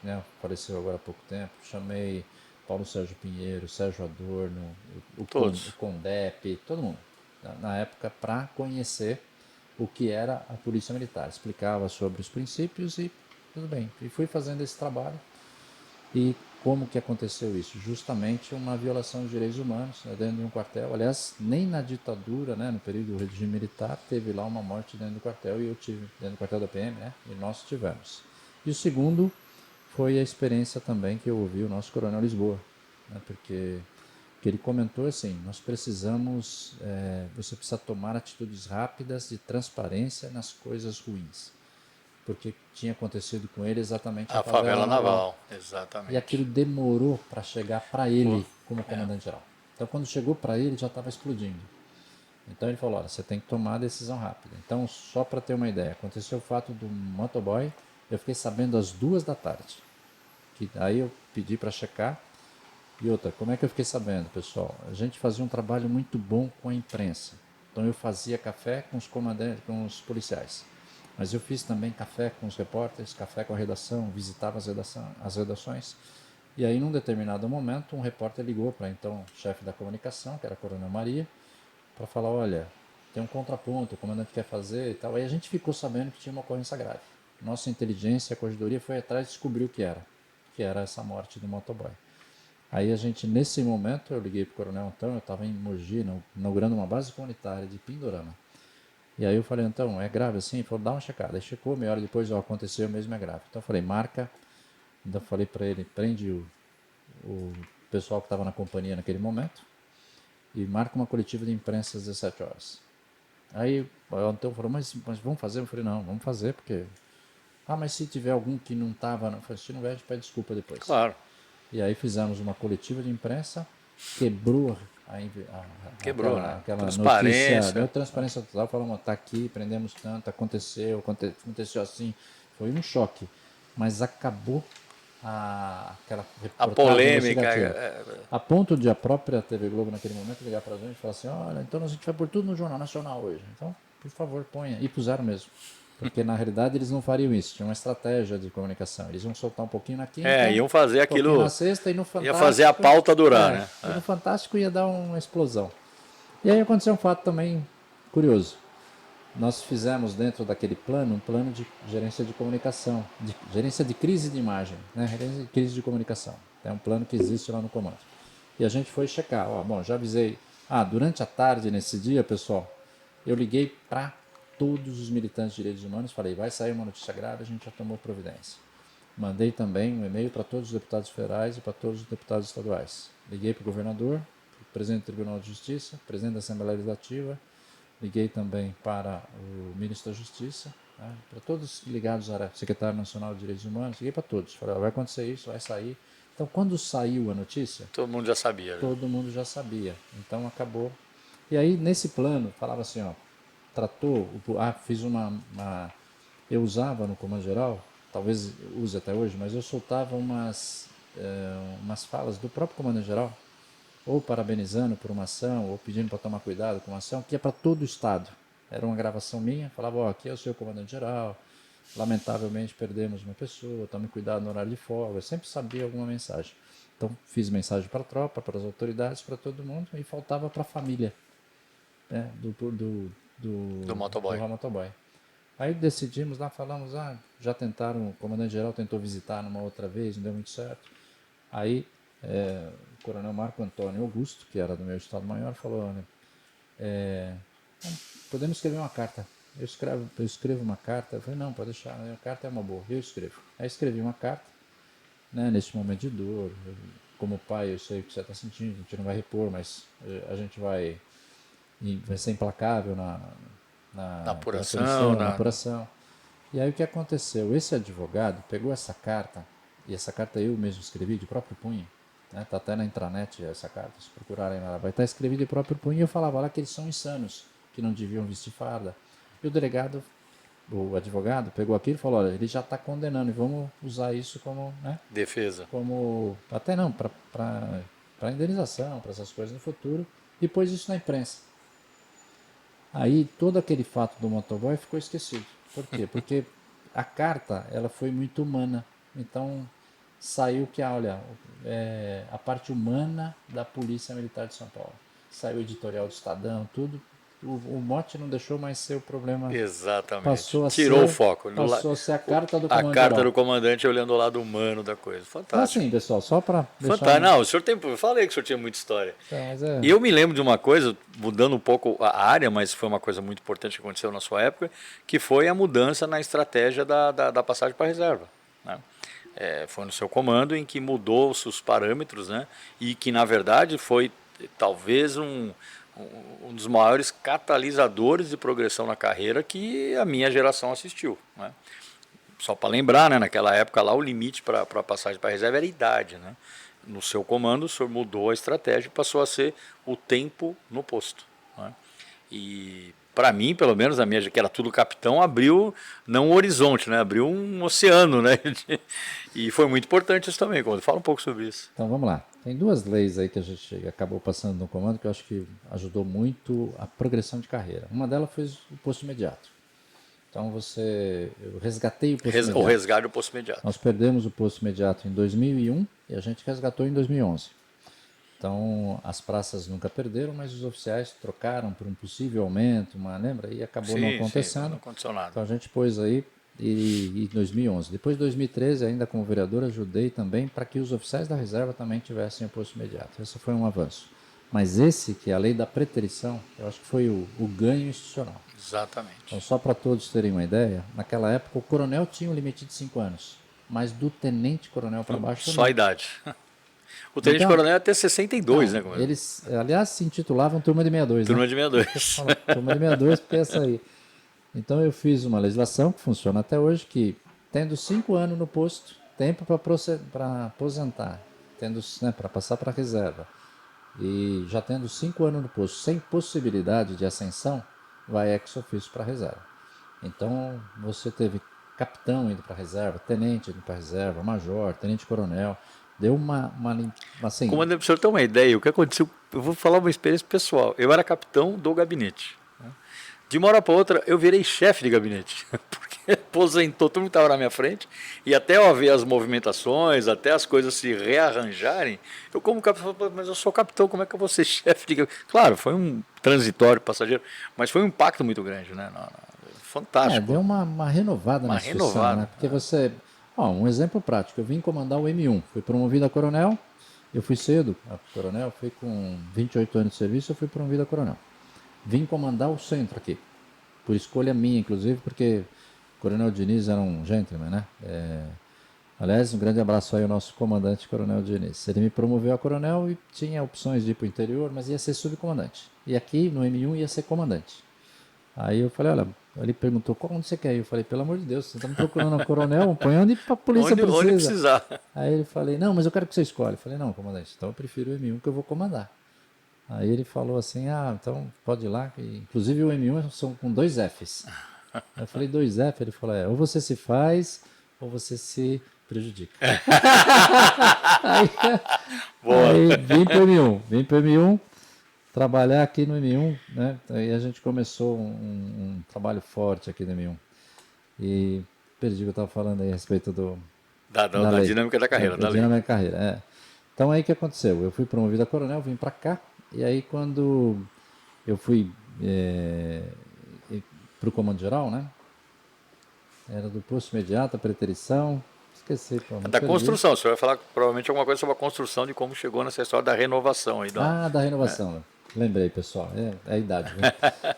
né, faleceu agora há pouco tempo. Chamei Paulo Sérgio Pinheiro, Sérgio Adorno, o Condep, todo mundo, na época, para conhecer o que era a Polícia Militar. Explicava sobre os princípios e tudo bem. E fui fazendo esse trabalho. E como que aconteceu isso? Justamente uma violação de direitos humanos, né, dentro de um quartel. Aliás, nem na ditadura, né, no período do regime militar, teve lá uma morte dentro do quartel, e eu tive dentro do quartel da PM, né, e nós tivemos. E o segundo foi a experiência também que eu ouvi o nosso Coronel Lisboa, né, porque que ele comentou assim, nós precisamos, você precisa tomar atitudes rápidas de transparência nas coisas ruins. Porque tinha acontecido com ele exatamente a favela naval. Exatamente. E aquilo demorou para chegar para ele como comandante-geral. Então, quando chegou para ele, já estava explodindo. Então, ele falou, olha, você tem que tomar a decisão rápida. Então, só para ter uma ideia, aconteceu o fato do motoboy, eu fiquei sabendo às 2 da tarde. Aí eu pedi para checar. E outra, como é que eu fiquei sabendo, pessoal? A gente fazia um trabalho muito bom com a imprensa. Então, eu fazia café com os comandantes, com os policiais. Mas eu fiz também café com os repórteres, café com a redação, visitava as redações. E aí, num determinado momento, um repórter ligou para então o chefe da comunicação, que era Coronel Maria, para falar, olha, tem um contraponto, o comandante quer fazer e tal. Aí a gente ficou sabendo que tinha uma ocorrência grave. Nossa inteligência, a corregedoria foi atrás e descobriu o que era essa morte do motoboy. Aí a gente, nesse momento, eu liguei para o Coronel Antão, eu estava em Mogi, inaugurando uma base comunitária de Pindorama. E aí eu falei, então, é grave assim? Ele falou, dá uma checada. Aí checou, meia hora depois, aconteceu mesmo, é grave. Então eu falei, marca. Ainda falei para ele, prende o pessoal que estava na companhia naquele momento e marca uma coletiva de imprensa às 17 horas. Aí o Antão falou, mas vamos fazer? Eu falei, não, vamos fazer, porque... mas se tiver algum que não estava... Eu falei, se não tiver, a gente pede desculpa depois. Claro. E aí fizemos uma coletiva de imprensa, quebrou Quebrou, né? aquela Transparência. notícia, deu transparência total, falamos, está aqui, prendemos tanto, aconteceu assim, foi um choque, mas acabou aquela A reportagem polêmica. investigativa, a ponto de a própria TV Globo naquele momento ligar para a gente e falar assim, olha, então a gente vai pôr tudo no Jornal Nacional hoje, então por favor ponha, e puseram mesmo. Porque na realidade eles não fariam isso, tinha uma estratégia de comunicação. Eles iam soltar um pouquinho na quinta, Iam fazer um pouquinho aquilo. na sexta e no Fantástico. Ia fazer a pauta durar, né? E no Fantástico ia dar uma explosão. E aí aconteceu um fato também curioso. Nós fizemos dentro daquele plano um plano de gerência de comunicação, de gerência de crise de imagem, né? Gerência de crise de comunicação. É um plano que existe lá no comando. E a gente foi checar. Bom, já avisei. Durante a tarde nesse dia, pessoal, eu liguei para todos os militantes de direitos humanos, falei, vai sair uma notícia grave, a gente já tomou providência. Mandei também um e-mail para todos os deputados federais e para todos os deputados estaduais. Liguei para o governador, para o presidente do Tribunal de Justiça, presidente da Assembleia Legislativa, liguei também para o ministro da Justiça, né, para todos ligados à secretário nacional de direitos humanos, liguei para todos, falei, vai acontecer isso, vai sair. Então, quando saiu a notícia, todo mundo já sabia. Todo mundo já sabia. Então, acabou. E aí, nesse plano, falava assim, fiz eu usava no Comando Geral, talvez use até hoje, mas eu soltava umas falas do próprio Comando Geral, ou parabenizando por uma ação, ou pedindo para tomar cuidado com uma ação, que é para todo o Estado. Era uma gravação minha, falava, aqui é o seu Comandante Geral, lamentavelmente perdemos uma pessoa, tome cuidado no horário de folga, eu sempre sabia alguma mensagem. Então fiz mensagem para a tropa, para as autoridades, para todo mundo, e faltava para a família, né, do motoboy. Aí decidimos lá, falamos, já tentaram, o comandante-geral tentou visitar numa outra vez, não deu muito certo. Aí o coronel Marco Antônio Augusto, que era do meu Estado-Maior, falou, podemos escrever uma carta. Eu escrevo uma carta. Eu falei, não, pode deixar, a carta é uma boa, eu escrevo. Aí escrevi uma carta, né, nesse momento de dor, como pai eu sei o que você está sentindo, a gente não vai repor, mas a gente vai ser implacável na apuração. E aí o que aconteceu? Esse advogado pegou essa carta, e essa carta eu mesmo escrevi de próprio punho, né? Tá até na intranet essa carta, se procurarem lá, vai estar escrevida de próprio punho, e eu falava lá que eles são insanos, que não deviam vestir farda. E o delegado, o advogado, pegou aquilo e falou, olha, ele já está condenando, e vamos usar isso como, né? Defesa. Como, até não, para indenização, para essas coisas no futuro, e pôs isso na imprensa. Aí todo aquele fato do motoboy ficou esquecido. Por quê? Porque a carta ela foi muito humana. Então saiu que, a parte humana da Polícia Militar de São Paulo. Saiu o editorial do Estadão, tudo. O mote não deixou mais ser o problema. Exatamente. Tirou o foco. Passou a ser a carta do comandante. A carta do comandante olhando o lado humano da coisa. Fantástico. Assim, pessoal, só para deixar... Fantástico. Não, o senhor eu falei que o senhor tinha muita história. E eu me lembro de uma coisa, mudando um pouco a área, mas foi uma coisa muito importante que aconteceu na sua época, que foi a mudança na estratégia da passagem para a reserva, né? Foi no seu comando em que mudou-se os parâmetros, né? E que, na verdade, foi talvez um dos maiores catalisadores de progressão na carreira que a minha geração assistiu, né? Só para lembrar, né, naquela época lá o limite para a passagem para reserva era a idade, né? No seu comando o senhor mudou a estratégia e passou a ser o tempo no posto, né? E para mim, pelo menos a minha, que era tudo capitão, abriu não um horizonte, né? Abriu um oceano, né? E foi muito importante isso também. Fala um pouco sobre isso. Então vamos lá. Tem duas leis aí que a gente acabou passando no comando que eu acho que ajudou muito a progressão de carreira. Uma delas foi o posto imediato. Então eu resgatei o posto imediato. O resgate do posto imediato. Nós perdemos o posto imediato em 2001 e a gente resgatou em 2011. Então as praças nunca perderam, mas os oficiais trocaram por um possível aumento, lembra? E acabou não acontecendo. Não aconteceu nada. Então a gente pôs aí em 2011. Depois de 2013, ainda como vereador, ajudei também para que os oficiais da reserva também tivessem o posto imediato. Esse foi um avanço. Mas esse, que é a lei da preterição, eu acho que foi o ganho institucional. Exatamente. Então, só para todos terem uma ideia, naquela época o coronel tinha um limite de 5 anos, mas do tenente-coronel para baixo só a idade. O tenente-coronel é até 62, né? Eles, aliás, se intitulavam Turma de 62. Turma né? de 62. Turma de 62, porque essa aí. Então eu fiz uma legislação que funciona até hoje, que tendo 5 anos no posto, tempo para aposentar, tendo, né, para passar para a reserva, E já tendo 5 anos no posto, sem possibilidade de ascensão, vai ex officio para reserva. Então, você teve capitão indo para reserva, tenente indo para reserva, major, tenente-coronel. Deu uma assim, Comandante, para o senhor ter uma ideia, o que aconteceu, eu vou falar uma experiência pessoal. Eu era capitão do gabinete. Né? De uma hora para outra, eu virei chefe de gabinete, porque aposentou, todo mundo estava na minha frente, e até eu ver as movimentações, até as coisas se rearranjarem, eu como capitão, mas eu sou capitão, como é que eu vou ser chefe de gabinete? Claro, foi um transitório passageiro, mas foi um impacto muito grande, né? Fantástico. deu uma renovada na instituição, né? Porque você... um exemplo prático, eu vim comandar o M1, fui promovido a coronel, eu fui cedo a coronel, fui com 28 anos de serviço, eu fui promovido a coronel. Vim comandar o centro aqui, por escolha minha, inclusive, porque o Coronel Diniz era um gentleman, né? Aliás, um grande abraço aí ao nosso comandante, Coronel Diniz. Ele me promoveu a coronel e tinha opções de ir para o interior, mas ia ser subcomandante. E aqui, no M1, ia ser comandante. Aí eu falei, olha, ele perguntou, onde você quer ir? Eu falei, pelo amor de Deus, você está me procurando um coronel, põe onde a polícia precisa. Onde precisar. Aí ele falou, não, mas eu quero que você escolha. Eu falei, não, comandante, então eu prefiro o M1 que eu vou comandar. Aí ele falou assim, então pode ir lá. Inclusive o M1 são com 2 Fs. Eu falei, 2 F? Ele falou, ou você se faz, ou você se prejudica. aí vim para o M1, trabalhar aqui no M1, né? Aí a gente começou um trabalho forte aqui no M1. E perdi o que eu estava falando aí a respeito da dinâmica da carreira. Da dinâmica da carreira, Então aí o que aconteceu? Eu fui promovido a coronel, vim para cá, e aí quando eu fui para o comando geral, né? Era do posto imediato, a preterição, esqueci. Da construção, o senhor vai falar provavelmente alguma coisa sobre a construção de como chegou nessa história da renovação. Aí, da renovação. Lembrei, pessoal, é a idade. Né?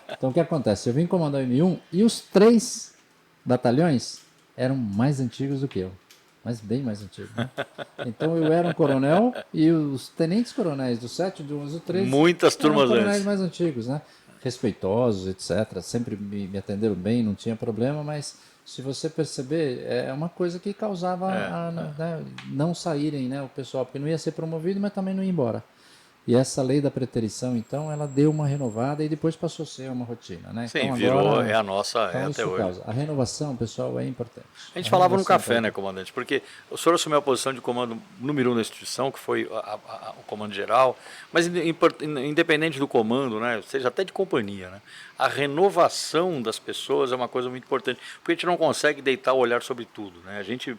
Então o que acontece? Eu vim comandar o M1 e os 3 batalhões eram mais antigos do que eu. Mas bem mais antigo. Né? Então eu era um coronel e os tenentes coronéis do 7, do 11 e do 13 muitas turmas eram coronéis mais antigos, né? Respeitosos, etc. Sempre me atenderam bem, não tinha problema, mas se você perceber, é uma coisa que causava né, não saírem, né, o pessoal, porque não ia ser promovido, mas também não ia embora. E essa lei da preterição, então, ela deu uma renovada e depois passou a ser uma rotina, né? Sim, então, virou, agora, é a nossa, até hoje. Causa. A renovação, pessoal, é importante. A gente falava no café, né, comandante? Porque o senhor assumiu a posição de comando número 1 da instituição, que foi o comando geral, mas independente do comando, né, seja até de companhia, né, a renovação das pessoas é uma coisa muito importante, porque a gente não consegue deitar o olhar sobre tudo, né? A gente...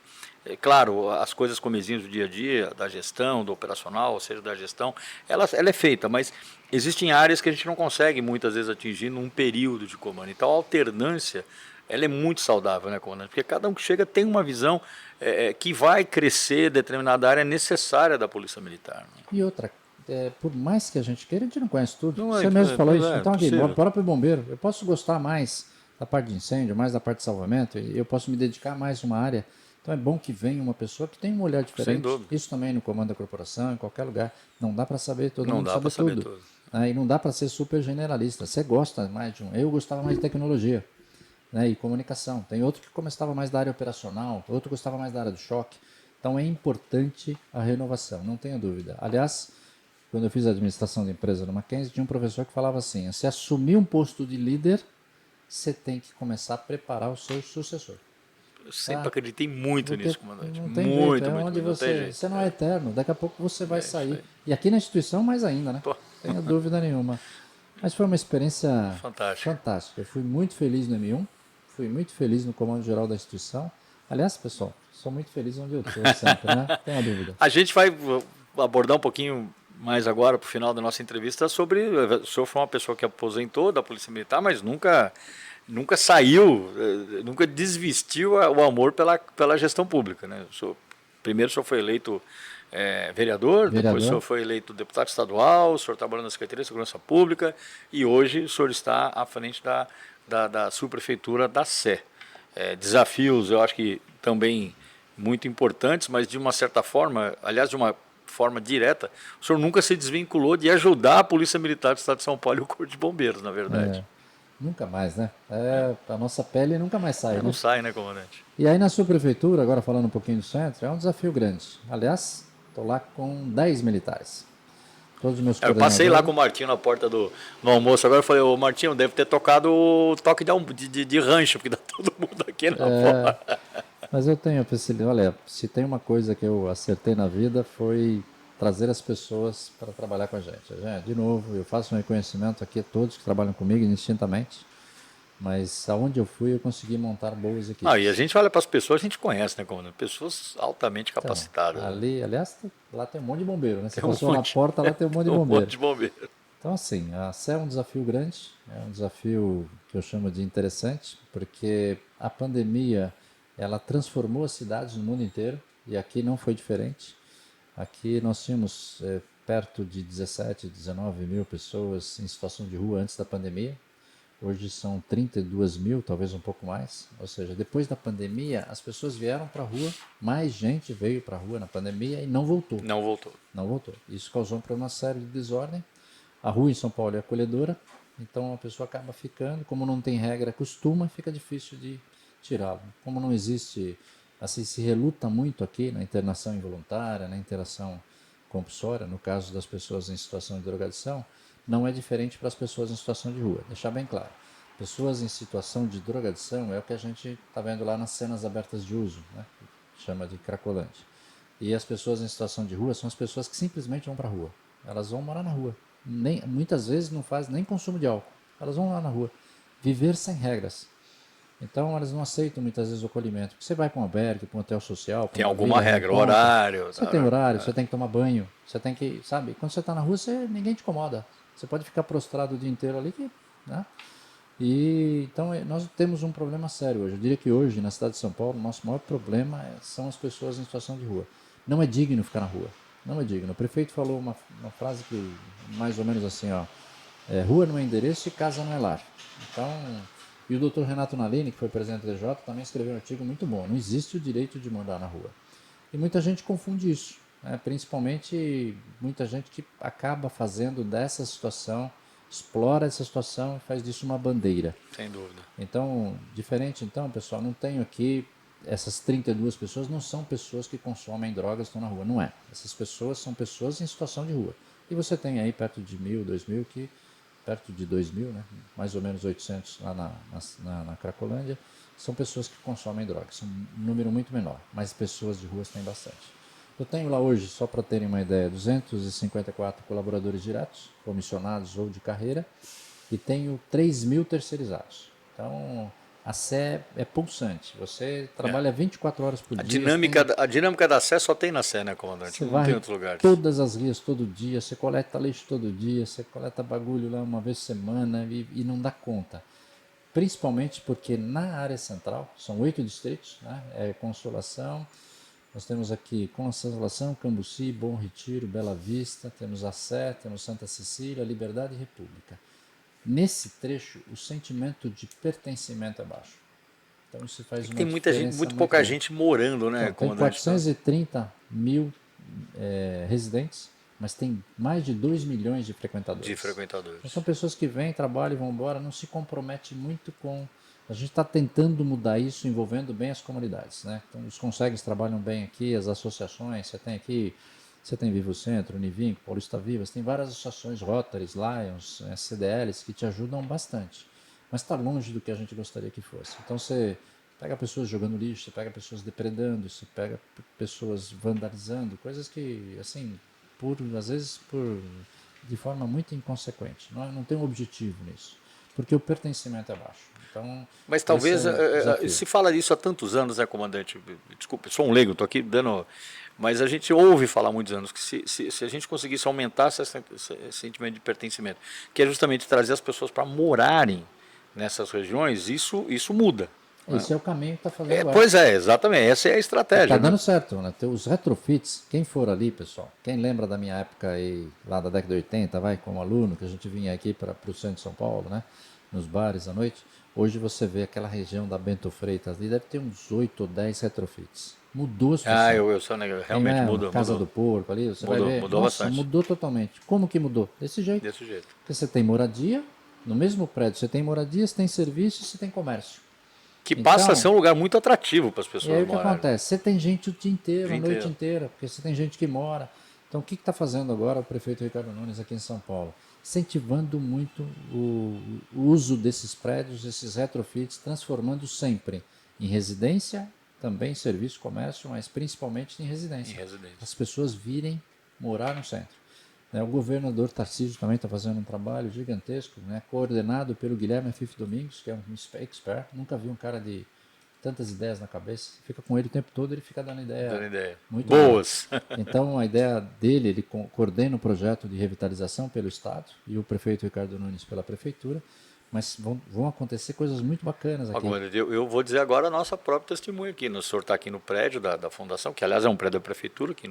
Claro, as coisas comezinhas do dia a dia, da gestão, do operacional, ou seja, da gestão, ela é feita, mas existem áreas que a gente não consegue muitas vezes atingir num período de comando. Então a alternância, ela é muito saudável, né, comandante? Porque cada um que chega tem uma visão que vai crescer determinada área necessária da Polícia Militar. Né? E outra, por mais que a gente queira, a gente não conhece tudo. Você mesmo falou isso. Então aqui, o próprio bombeiro, eu posso gostar mais da parte de incêndio, mais da parte de salvamento, e eu posso me dedicar mais a uma área. Então é bom que venha uma pessoa que tem um olhar diferente. Sem dúvida. Isso também no comando da corporação, em qualquer lugar. Não dá para saber todo mundo sabe tudo. E não dá para ser super generalista. Você gosta mais de um. Eu gostava mais de tecnologia, né, e comunicação. Tem outro que gostava mais da área operacional, outro gostava mais da área do choque. Então é importante a renovação, não tenha dúvida. Aliás, quando eu fiz a administração de empresa no Mackenzie, tinha um professor que falava assim, se assumir um posto de líder, você tem que começar a preparar o seu sucessor. Eu sempre acreditei muito nisso, comandante. Não tem muito, jeito, muito, onde muito. Você não é eterno, daqui a pouco você vai sair. E aqui na instituição mais ainda, né? Não tenho dúvida nenhuma. Mas foi uma experiência fantástica. Eu fui muito feliz no M1, fui muito feliz no comando geral da instituição. Aliás, pessoal, sou muito feliz onde eu estou sempre, né? Tenha dúvida. A gente vai abordar um pouquinho mais agora, para o final da nossa entrevista, sobre... O senhor foi uma pessoa que aposentou da Polícia Militar, mas nunca saiu, nunca desvestiu o amor pela gestão pública. Né? Primeiro o senhor foi eleito vereador, depois o senhor foi eleito deputado estadual, o senhor trabalhou na Secretaria de Segurança Pública e hoje o senhor está à frente da subprefeitura da Sé. Desafios, eu acho que também muito importantes, mas de uma certa forma, aliás, de uma forma direta, o senhor nunca se desvinculou de ajudar a Polícia Militar do Estado de São Paulo e o Corpo de Bombeiros, na verdade. Nunca mais, né? A nossa pele nunca mais sai. Não sai, né, comandante? E aí na subprefeitura, agora falando um pouquinho do centro, é um desafio grande. Aliás, estou lá com 10 militares. Todos os meus Eu passei lá com o coordenadores. Martinho na porta no almoço. Agora eu falei, ô Martinho, deve ter tocado o toque de rancho, porque tá todo mundo aqui na porta. Mas eu tenho, olha, se tem uma coisa que eu acertei na vida foi trazer as pessoas para trabalhar com a gente. De novo, eu faço um reconhecimento aqui a todos que trabalham comigo indistintamente, mas aonde eu fui eu consegui montar boas Ah, e a equipes. gente olha para as pessoas, a gente conhece, né, comandante? Pessoas altamente Então, capacitadas, né? ali, aliás, lá tem um monte de bombeiro, né? Você Tem um passou na monte, porta, lá tem um monte de tem um monte bombeiro. de bombeiro. Então, assim, a Sé é um desafio grande, é um desafio que eu chamo de interessante, porque a pandemia, ela transformou as cidades no mundo inteiro, e aqui não foi diferente. Aqui nós tínhamos perto de 17, 19 mil pessoas em situação de rua antes da pandemia. Hoje são 32 mil, talvez um pouco mais. Ou seja, depois da pandemia, as pessoas vieram para a rua, mais gente veio para a rua na pandemia e não voltou. Não voltou. Não voltou. Isso causou um problema sério de desordem. A rua em São Paulo é acolhedora, então a pessoa acaba ficando, como não tem regra, costuma, fica difícil de tirá-lo. Como não existe, assim, se reluta muito aqui na internação involuntária, na internação compulsória, no caso das pessoas em situação de drogadição, não é diferente para as pessoas em situação de rua. Deixar bem claro, pessoas em situação de drogadição é o que a gente está vendo lá nas cenas abertas de uso, né? Chama de Cracolândia. E as pessoas em situação de rua são as pessoas que simplesmente vão para a rua. Elas vão morar na rua. Muitas vezes não fazem nem consumo de álcool. Elas vão lá na rua. Viver sem regras. Então elas não aceitam muitas vezes o acolhimento. Você vai para um albergue, para um hotel social, para Tem uma alguma vila, regra, encontra. horário. Você tem horário, você tem que tomar banho, você tem que, sabe? Quando você está na rua, ninguém te incomoda. Você pode ficar prostrado o dia inteiro ali, né? E então nós temos um problema sério hoje. Eu diria que hoje, na cidade de São Paulo, o nosso maior problema são as pessoas em situação de rua. Não é digno ficar na rua. Não é digno. O prefeito falou uma frase que, mais ou menos assim, ó, rua não é endereço e casa não é lar. Então, e o doutor Renato Nalini, que foi presidente do TJ, também escreveu um artigo muito bom. Não existe o direito de morar na rua. E muita gente confunde isso, né? Principalmente muita gente que acaba fazendo dessa situação, explora essa situação e faz disso uma bandeira. Sem dúvida. Então, diferente então, pessoal, não tenho aqui, essas 32 pessoas não são pessoas que consomem drogas e estão na rua, não é. Essas pessoas são pessoas em situação de rua. E você tem aí perto de 1.000, 2.000, perto de 2.000, né? Mais ou menos 800 lá na Cracolândia, são pessoas que consomem drogas, são um número muito menor, mas pessoas de ruas tem bastante. Eu tenho lá hoje, só para terem uma ideia, 254 colaboradores diretos, comissionados ou de carreira, e tenho 3.000 terceirizados. Então, a Sé é pulsante. Você trabalha 24 horas por dia. A dinâmica da Sé só tem na Sé, né, comandante? Você Não tem vai outros lugares. todas as vias todo dia, você coleta lixo todo dia, você coleta bagulho lá uma vez por semana e não dá conta. Principalmente porque na área central, são 8 distritos, né? É Consolação, nós temos aqui Consolação, Cambuci, Bom Retiro, Bela Vista, temos a Sé, temos Santa Cecília, Liberdade e República. Nesse trecho, o sentimento de pertencimento é baixo. Então isso faz uma Tem muita gente, diferença muito pouca grande. gente morando, né, Então, tem comandante? 430 mil residentes, mas tem mais de 2 milhões de frequentadores. De frequentadores. Então, são pessoas que vêm, trabalham e vão embora, não se compromete muito com... A gente está tentando mudar isso, envolvendo bem as comunidades, né? Então, os consegues trabalham bem aqui, as associações, você tem Vivo Centro, Univinco, Paulista Vivas, tem várias associações, Rotaries, Lions, CDLs, que te ajudam bastante. Mas está longe do que a gente gostaria que fosse. Então, você pega pessoas jogando lixo, você pega pessoas depredando, você pega pessoas vandalizando, coisas que, assim, às vezes de forma muito inconsequente. Não tem um objetivo nisso, porque o pertencimento é baixo. Então, mas talvez, desafio. se fala disso há tantos anos, né, comandante? Desculpe, sou um leigo, estou aqui dando... Mas a gente ouve falar há muitos anos que se a gente conseguisse aumentar esse sentimento de pertencimento, que é justamente trazer as pessoas para morarem nessas regiões, isso muda. Esse é o caminho que está fazendo agora. Pois é, exatamente, essa é a estratégia. Está dando certo, né? Os retrofits, quem for ali, pessoal, quem lembra da minha época aí, lá da década de 80, como aluno, que a gente vinha aqui para o centro de São Paulo, né? Nos bares à noite, hoje você vê aquela região da Bento Freitas ali, deve ter uns 8 ou 10 retrofits. Mudou a situação. Eu sou realmente mudou. Casa do Porco ali, você vai ver. Mudou bastante. Mudou totalmente. Como que mudou? Desse jeito. Porque você tem moradia, no mesmo prédio você tem moradia, você tem serviço e você tem comércio. Que passa a ser um lugar muito atrativo para as pessoas morarem. E aí o que morarem. acontece? Você tem gente o dia inteiro, a noite inteira, porque você tem gente que mora. Então, o que está fazendo agora o prefeito Ricardo Nunes aqui em São Paulo? Incentivando muito o uso desses prédios, esses retrofits, transformando sempre em residência, também serviço, comércio, mas principalmente em residência. As pessoas virem morar no centro. O governador Tarcísio também está fazendo um trabalho gigantesco, né, coordenado pelo Guilherme Afif Domingos, que é um expert. Nunca vi um cara de tantas ideias na cabeça. Fica com ele o tempo todo, ele fica dando ideia. Muito boas. Então, a ideia dele, ele coordena o projeto de revitalização pelo Estado e o prefeito Ricardo Nunes pela Prefeitura. Mas vão acontecer coisas muito bacanas aqui. Eu vou dizer agora a nossa própria testemunha aqui. O senhor está aqui no prédio da Fundação, que aliás é um prédio da Prefeitura, que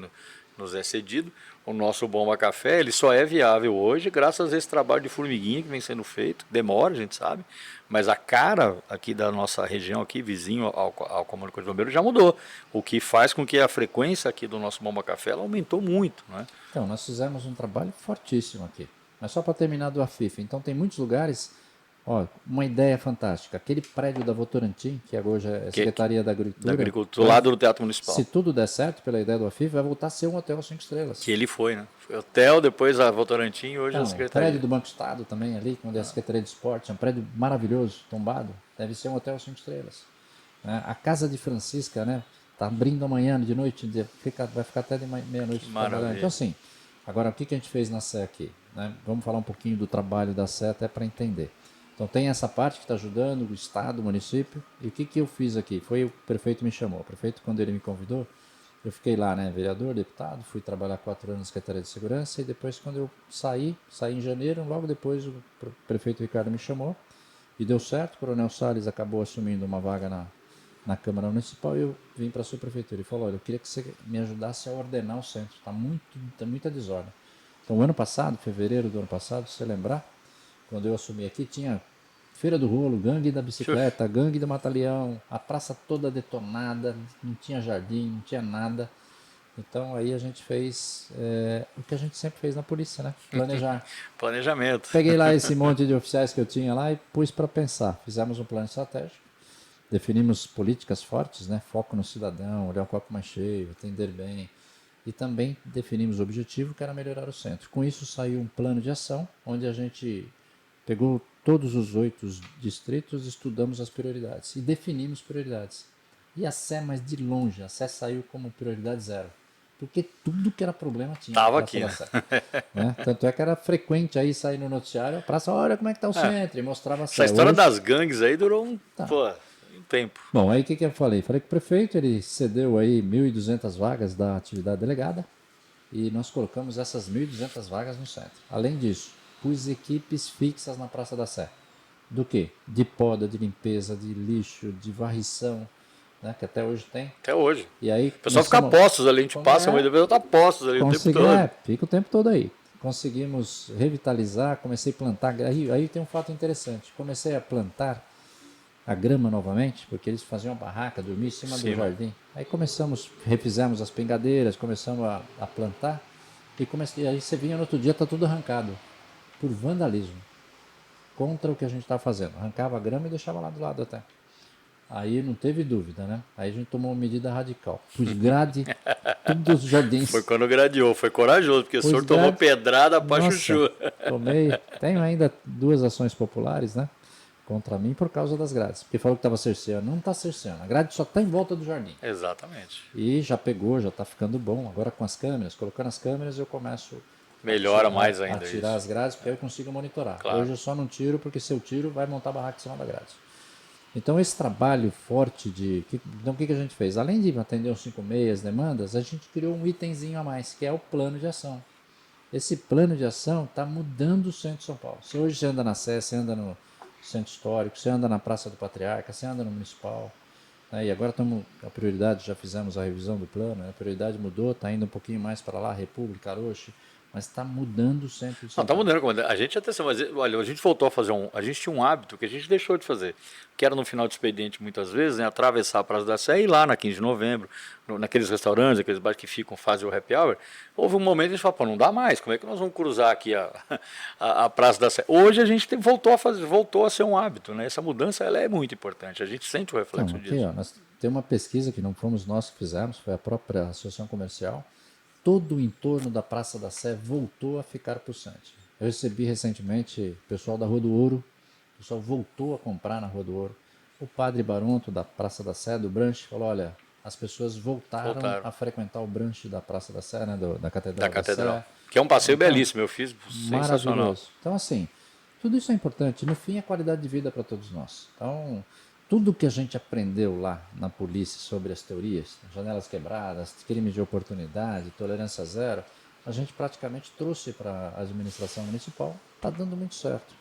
nos é cedido. O nosso Bomba Café, ele só é viável hoje graças a esse trabalho de formiguinha que vem sendo feito. Demora, a gente sabe. Mas a cara aqui da nossa região, aqui, vizinho ao Comando Corpo de Bombeiros, já mudou. O que faz com que a frequência aqui do nosso Bomba Café ela aumentou muito. Né? Então, nós fizemos um trabalho fortíssimo aqui. Mas só para terminar do AFIF. Então, tem muitos lugares... uma ideia fantástica. Aquele prédio da Votorantim, que agora já é a Secretaria da Agricultura. Do lado do Teatro Municipal. Se tudo der certo, pela ideia do AFIF, vai voltar a ser um hotel 5 estrelas. Que ele foi, né? Foi hotel, depois a Votorantim e hoje a Secretaria. O prédio do Banco Estado também ali, onde é a Secretaria de Esportes, é um prédio maravilhoso, tombado. Deve ser um hotel 5 estrelas. A Casa de Francisca, né? Está abrindo amanhã, de noite, vai ficar até de meia-noite. Então, assim, agora o que a gente fez na Sé aqui? Né? Vamos falar um pouquinho do trabalho da Sé até para entender. Então tem essa parte que está ajudando o Estado, o município. E o que eu fiz aqui? Foi o prefeito me chamou. O prefeito, quando ele me convidou, eu fiquei lá, né, vereador, deputado, fui trabalhar 4 anos na Secretaria de Segurança. E depois, quando eu saí em janeiro, logo depois o prefeito Ricardo me chamou. E deu certo, o Coronel Salles acabou assumindo uma vaga na Câmara Municipal e eu vim para a sua prefeitura. Ele falou, olha, eu queria que você me ajudasse a ordenar o centro. Está muita desordem. Então, o ano passado, fevereiro do ano passado, se você lembrar, quando eu assumi aqui, tinha Feira do Rolo, gangue da bicicleta, gangue do Mata-Leão, a praça toda detonada, não tinha jardim, não tinha nada. Então aí a gente fez o que a gente sempre fez na polícia, né? Planejar. Planejamento. Peguei lá esse monte de oficiais que eu tinha lá e pus para pensar. Fizemos um plano estratégico, definimos políticas fortes, né? Foco no cidadão, olhar o copo mais cheio, atender bem. E também definimos o objetivo, que era melhorar o centro. Com isso saiu um plano de ação, onde a gente pegou todos os 8 distritos, estudamos as prioridades e definimos prioridades. E a Sé, mas de longe, a Sé saiu como prioridade 0. Porque tudo que era problema tinha. Estava aqui, né? Tanto é que era frequente aí sair no noticiário, a praça, olha como é que está o centro, e mostrava a Sé. Essa história das gangues aí durou um tempo. Bom, aí o que eu falei? Falei que o prefeito ele cedeu aí 1.200 vagas da atividade delegada e nós colocamos essas 1.200 vagas no centro. Além disso, pus equipes fixas na Praça da Sé. Do quê? De poda, de limpeza, de lixo, de varrição, né? Que até hoje tem. Até hoje. E aí, o pessoal fica postos ali, a gente passa, mas depois tá postos ali o tempo todo. Fica o tempo todo aí. Conseguimos revitalizar, comecei a plantar. Aí tem um fato interessante. Comecei a plantar a grama novamente, porque eles faziam a barraca, dormiam em cima do jardim. Aí refizemos as pingadeiras, começamos a plantar. E aí você vinha no outro dia, tá tudo arrancado. Por vandalismo, contra o que a gente estava fazendo. Arrancava a grama e deixava lá do lado até. Aí não teve dúvida, né? Aí a gente tomou uma medida radical. Pus grade todos os jardins. Foi quando gradeou, foi corajoso, porque o senhor tomou pedrada pra chuchu. Tenho ainda 2 ações populares, né? Contra mim por causa das grades. Porque falou que estava cerceando. Não está cerceando. A grade só está em volta do jardim. Exatamente. E já pegou, já está ficando bom. Agora com as câmeras, colocando as câmeras eu começo... Melhora mais ainda a tirar as grades, porque aí eu consigo monitorar. Claro. Hoje eu só não tiro, porque se eu tiro, vai montar barraca em cima da grade. Então, esse trabalho forte Então, o que a gente fez? Além de atender os 5 meias demandas, a gente criou um itemzinho a mais, que é o plano de ação. Esse plano de ação está mudando o centro de São Paulo. Se hoje você anda na Sé, você anda no Centro Histórico, você anda na Praça do Patriarca, você anda no Municipal, né? E agora a prioridade, já fizemos a revisão do plano, né? A prioridade mudou, está indo um pouquinho mais para lá, República, Aroche, mas está mudando o centro de São Paulo. Não, está mudando. A gente até, mas, olha, a gente voltou a fazer a gente tinha um hábito que a gente deixou de fazer, que era no final do expediente muitas vezes, né, atravessar a Praça da Sé e ir lá na 15 de novembro, naqueles restaurantes, aqueles bares que ficam, fazem o happy hour. Houve um momento que a gente falou, pô, não dá mais, como é que nós vamos cruzar aqui a Praça da Sé? Hoje a gente voltou a ser um hábito, né? Essa mudança ela é muito importante, a gente sente o reflexo disso. Tem uma pesquisa que não fomos nós que fizemos, foi a própria Associação Comercial. todo o entorno da Praça da Sé voltou a ficar pulsante. Eu recebi recentemente o pessoal da Rua do Ouro, o pessoal voltou a comprar na Rua do Ouro. O padre Baronto da Praça da Sé, do Branche, falou, olha, as pessoas voltaram a frequentar o Branche da Praça da Sé, né, da Catedral da Sé. Que é um passeio então, belíssimo, eu fiz, sensacional. Maravilhoso. Então, assim, tudo isso é importante. No fim, é qualidade de vida para todos nós. Então, tudo que a gente aprendeu lá na polícia sobre as teorias, janelas quebradas, crimes de oportunidade, tolerância zero, a gente praticamente trouxe para a administração municipal. Está dando muito certo.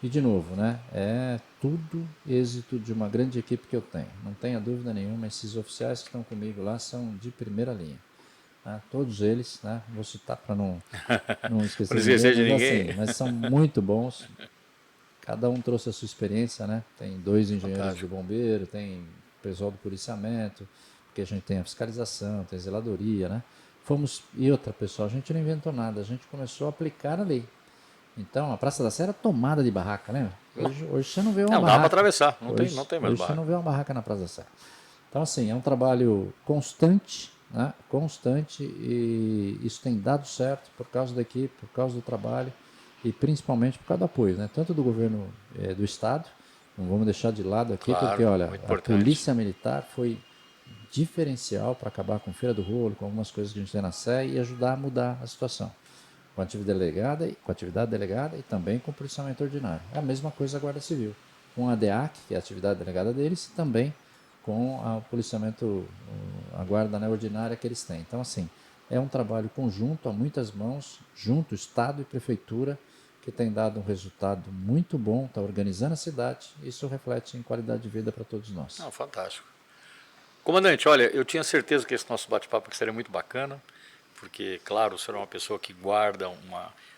E, de novo, né, é tudo êxito de uma grande equipe que eu tenho. Não tenha dúvida nenhuma, esses oficiais que estão comigo lá são de primeira linha. Né? Todos eles, né, vou citar para não esquecer de ninguém. assim, mas são muito bons. Cada um trouxe a sua experiência, né? Tem 2 engenheiros de bombeiro, tem pessoal do policiamento, porque a gente tem a fiscalização, tem a zeladoria, né? E outra, pessoal, a gente não inventou nada, a gente começou a aplicar a lei. Então, a Praça da Sé era tomada de barraca, né? Hoje você não vê uma barraca. Não dá para atravessar, não tem mais hoje barraca. Você não vê uma barraca na Praça da Sé. Então, assim, é um trabalho constante, né? Constante, e isso tem dado certo por causa da equipe, por causa do trabalho e principalmente por causa do apoio, né? Tanto do governo do Estado, não vamos deixar de lado aqui, claro, porque, olha, muito a importante. Polícia Militar foi diferencial para acabar com Feira do Rolo, com algumas coisas que a gente tem na Sé e ajudar a mudar a situação. Com a atividade delegada e também com o policiamento ordinário. É a mesma coisa a Guarda Civil, com a DEAC, que é a atividade delegada deles, e também com o policiamento, a guarda, né, ordinária que eles têm. Então, assim, é um trabalho conjunto, a muitas mãos, junto, Estado e Prefeitura, que tem dado um resultado muito bom, está organizando a cidade, e isso reflete em qualidade de vida para todos nós. Não, fantástico. Comandante, olha, eu tinha certeza que esse nosso bate-papo seria muito bacana, porque, claro, o senhor é uma pessoa que guarda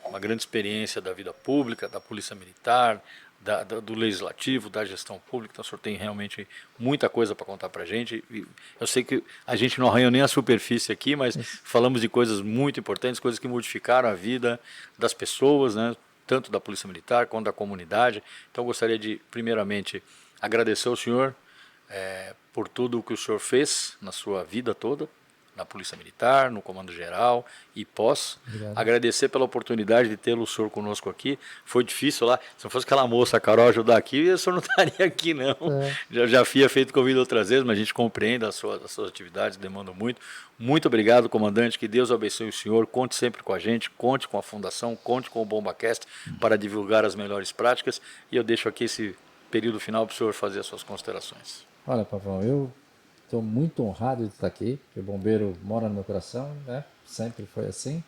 uma grande experiência da vida pública, da Polícia Militar, do Legislativo, da gestão pública, então o senhor tem realmente muita coisa para contar para a gente. Eu sei que a gente não arranhou nem a superfície aqui, mas falamos de coisas muito importantes, coisas que modificaram a vida das pessoas, né, tanto da Polícia Militar quanto da comunidade. Então eu gostaria de, primeiramente, agradecer ao senhor por tudo o que o senhor fez na sua vida toda, na Polícia Militar, no Comando Geral e pós. Obrigado. Agradecer pela oportunidade de tê-lo, o senhor, conosco aqui. Foi difícil lá. Se não fosse aquela moça, a Carol, ajudar aqui, o senhor não estaria aqui, não. Já havia feito convite outras vezes, mas a gente compreende as suas atividades, demandam muito. Muito obrigado, comandante. Que Deus abençoe o senhor. Conte sempre com a gente, conte com a Fundação, conte com o BombaCast para divulgar as melhores práticas. E eu deixo aqui esse período final para o senhor fazer as suas considerações. Olha, Pavão, eu estou muito honrado de estar aqui, porque o bombeiro mora no meu coração, né? Sempre foi assim.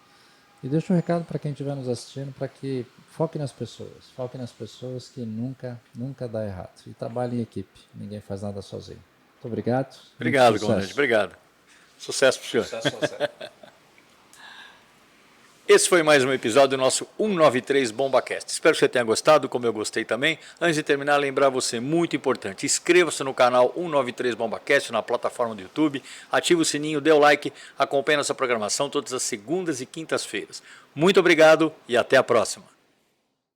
E deixo um recado para quem estiver nos assistindo, para que foque nas pessoas que nunca dá errado. E trabalhe em equipe, ninguém faz nada sozinho. Muito obrigado. Obrigado, comandante, obrigado. Sucesso para o senhor. Sucesso. Esse foi mais um episódio do nosso 193 BombaCast. Espero que você tenha gostado, como eu gostei também. Antes de terminar, lembrar você, muito importante, inscreva-se no canal 193 BombaCast na plataforma do YouTube, ative o sininho, dê o like, acompanhe nossa programação todas as segundas e quintas-feiras. Muito obrigado e até a próxima.